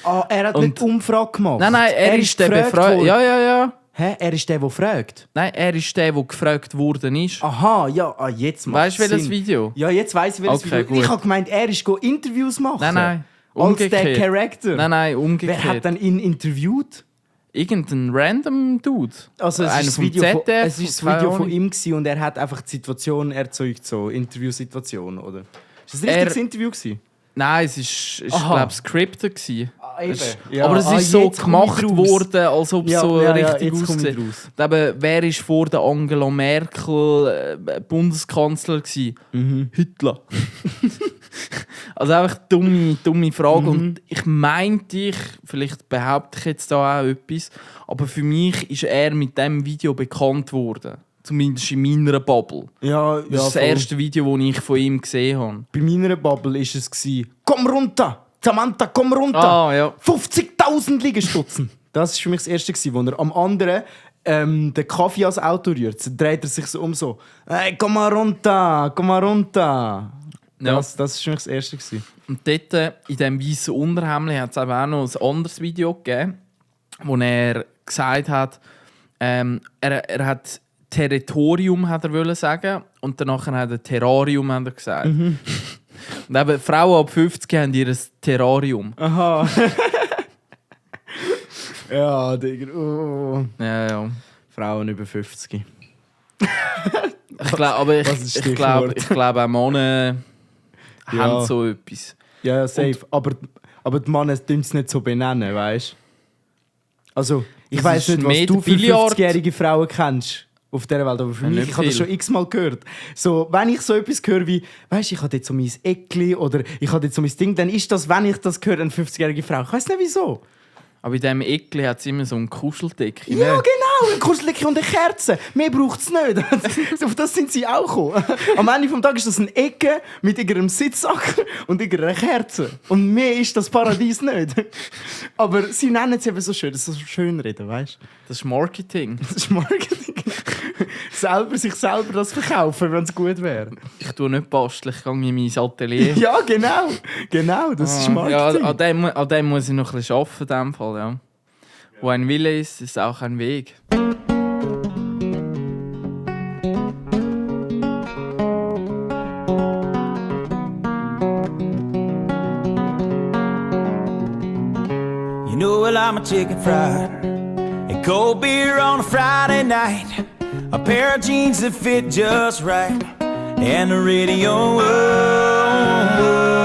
Ah, er hat Und- nicht Umfrage gemacht. Nein, er ist der gefragt Befragte. worden. Ja. Hä? Er ist der fragt? Nein, er ist der gefragt worden ist. Aha, ja, jetzt macht Weißt du welches Video? Ja, jetzt weiss ich welches Okay, Video. gut. Ich habe gemeint, er ist Interviews machen. Nein, Als umgekehrt. der Charakter. Nein, umgekehrt. Wer hat dann ihn interviewt? Irgendein random Dude. Also es Einer ist vom das Video, ZDF, es ist das keine Video von Ahnung. ihm gewesen und er hat einfach die Situation erzeugt, so Interviewsituation, oder? Ist das ein richtiges Interview gewesen? Nein, es ist Aha. glaube scripted gewesen. Eben. Es ist- Ja. Aber es ist so jetzt komme ich gemacht raus. worden, als ob es Ja, so ja, richtig jetzt komme ich aussieht. raus. Eben, wer ist vor der Angela Merkel Bundeskanzler gewesen? Hitler. Also einfach dumme Frage. Und ich meinte, vielleicht behaupte ich jetzt da auch etwas, aber für mich ist er mit diesem Video bekannt worden. Zumindest in meiner Bubble. Ja, Das ist das erste Video, das ich von ihm gesehen habe. Bei meiner Bubble war es «Komm runter! Samantha, komm runter!» Ah, ja. 50'000 Liegestutzen! Das war für mich das erste, wo er am anderen den Kaffee als Auto rührt. Dann dreht er sich so um so «Hey, komm mal runter! Komm mal runter!» Ja. Das war für mich das erste. Und dort, in diesem weißen Unterhemd, hat es eben auch noch ein anderes Video gegeben, wo er gesagt hat, er hat Territorium hat er wollen sagen und danach hat er Terrarium hat er gesagt. Und eben Frauen ab 50 haben ihr Terrarium. Aha. Ja, Digga. Oh. Ja. Frauen über 50. Ich glaube, Was ist ich glaube, Stichwort? auch Männer Ja. haben so etwas. Ja, safe. Aber die Männer tun es nicht so benennen, weißt du? Also, ich Das weiss ist nicht, was mehr du für Billard. 50-jährige Frauen kennst auf dieser Welt, aber für Ja, mich, nicht ich habe das viel. schon x-mal gehört. So, wenn ich so etwas höre wie, weißt du, ich habe jetzt so mein Eckli oder ich habe jetzt so mein Ding, dann ist das, wenn ich das höre, eine 50-jährige Frau. Ich weiss nicht wieso. Aber in diesem Eckli hat es immer so ein Kuscheldecke. Ja, genau, ein Kuscheldecke und eine Kerze. Mehr braucht es nicht. Auf das sind sie auch gekommen. Am Ende des Tages ist das eine Ecke mit irgendeinem Sitzsack und irgendeiner Kerze. Und mehr ist das Paradies nicht. Aber sie nennen es eben so schön, das ist so schönreden, weißt du? Das ist Marketing. Das ist Marketing. Sich selber das verkaufen, wenn es gut wäre. Ich tue nicht basteln, ich gehe in mein Atelier. Ja, genau, das ist Marketing. Ja, an dem muss ich noch ein bisschen arbeiten, in dem Fall, ja. Wo ein Wille ist, ist auch ein Weg. You know, well, I'm a chicken fried. A cold beer on a Friday night. A pair of jeans that fit just right. And the radio. Whoa, whoa.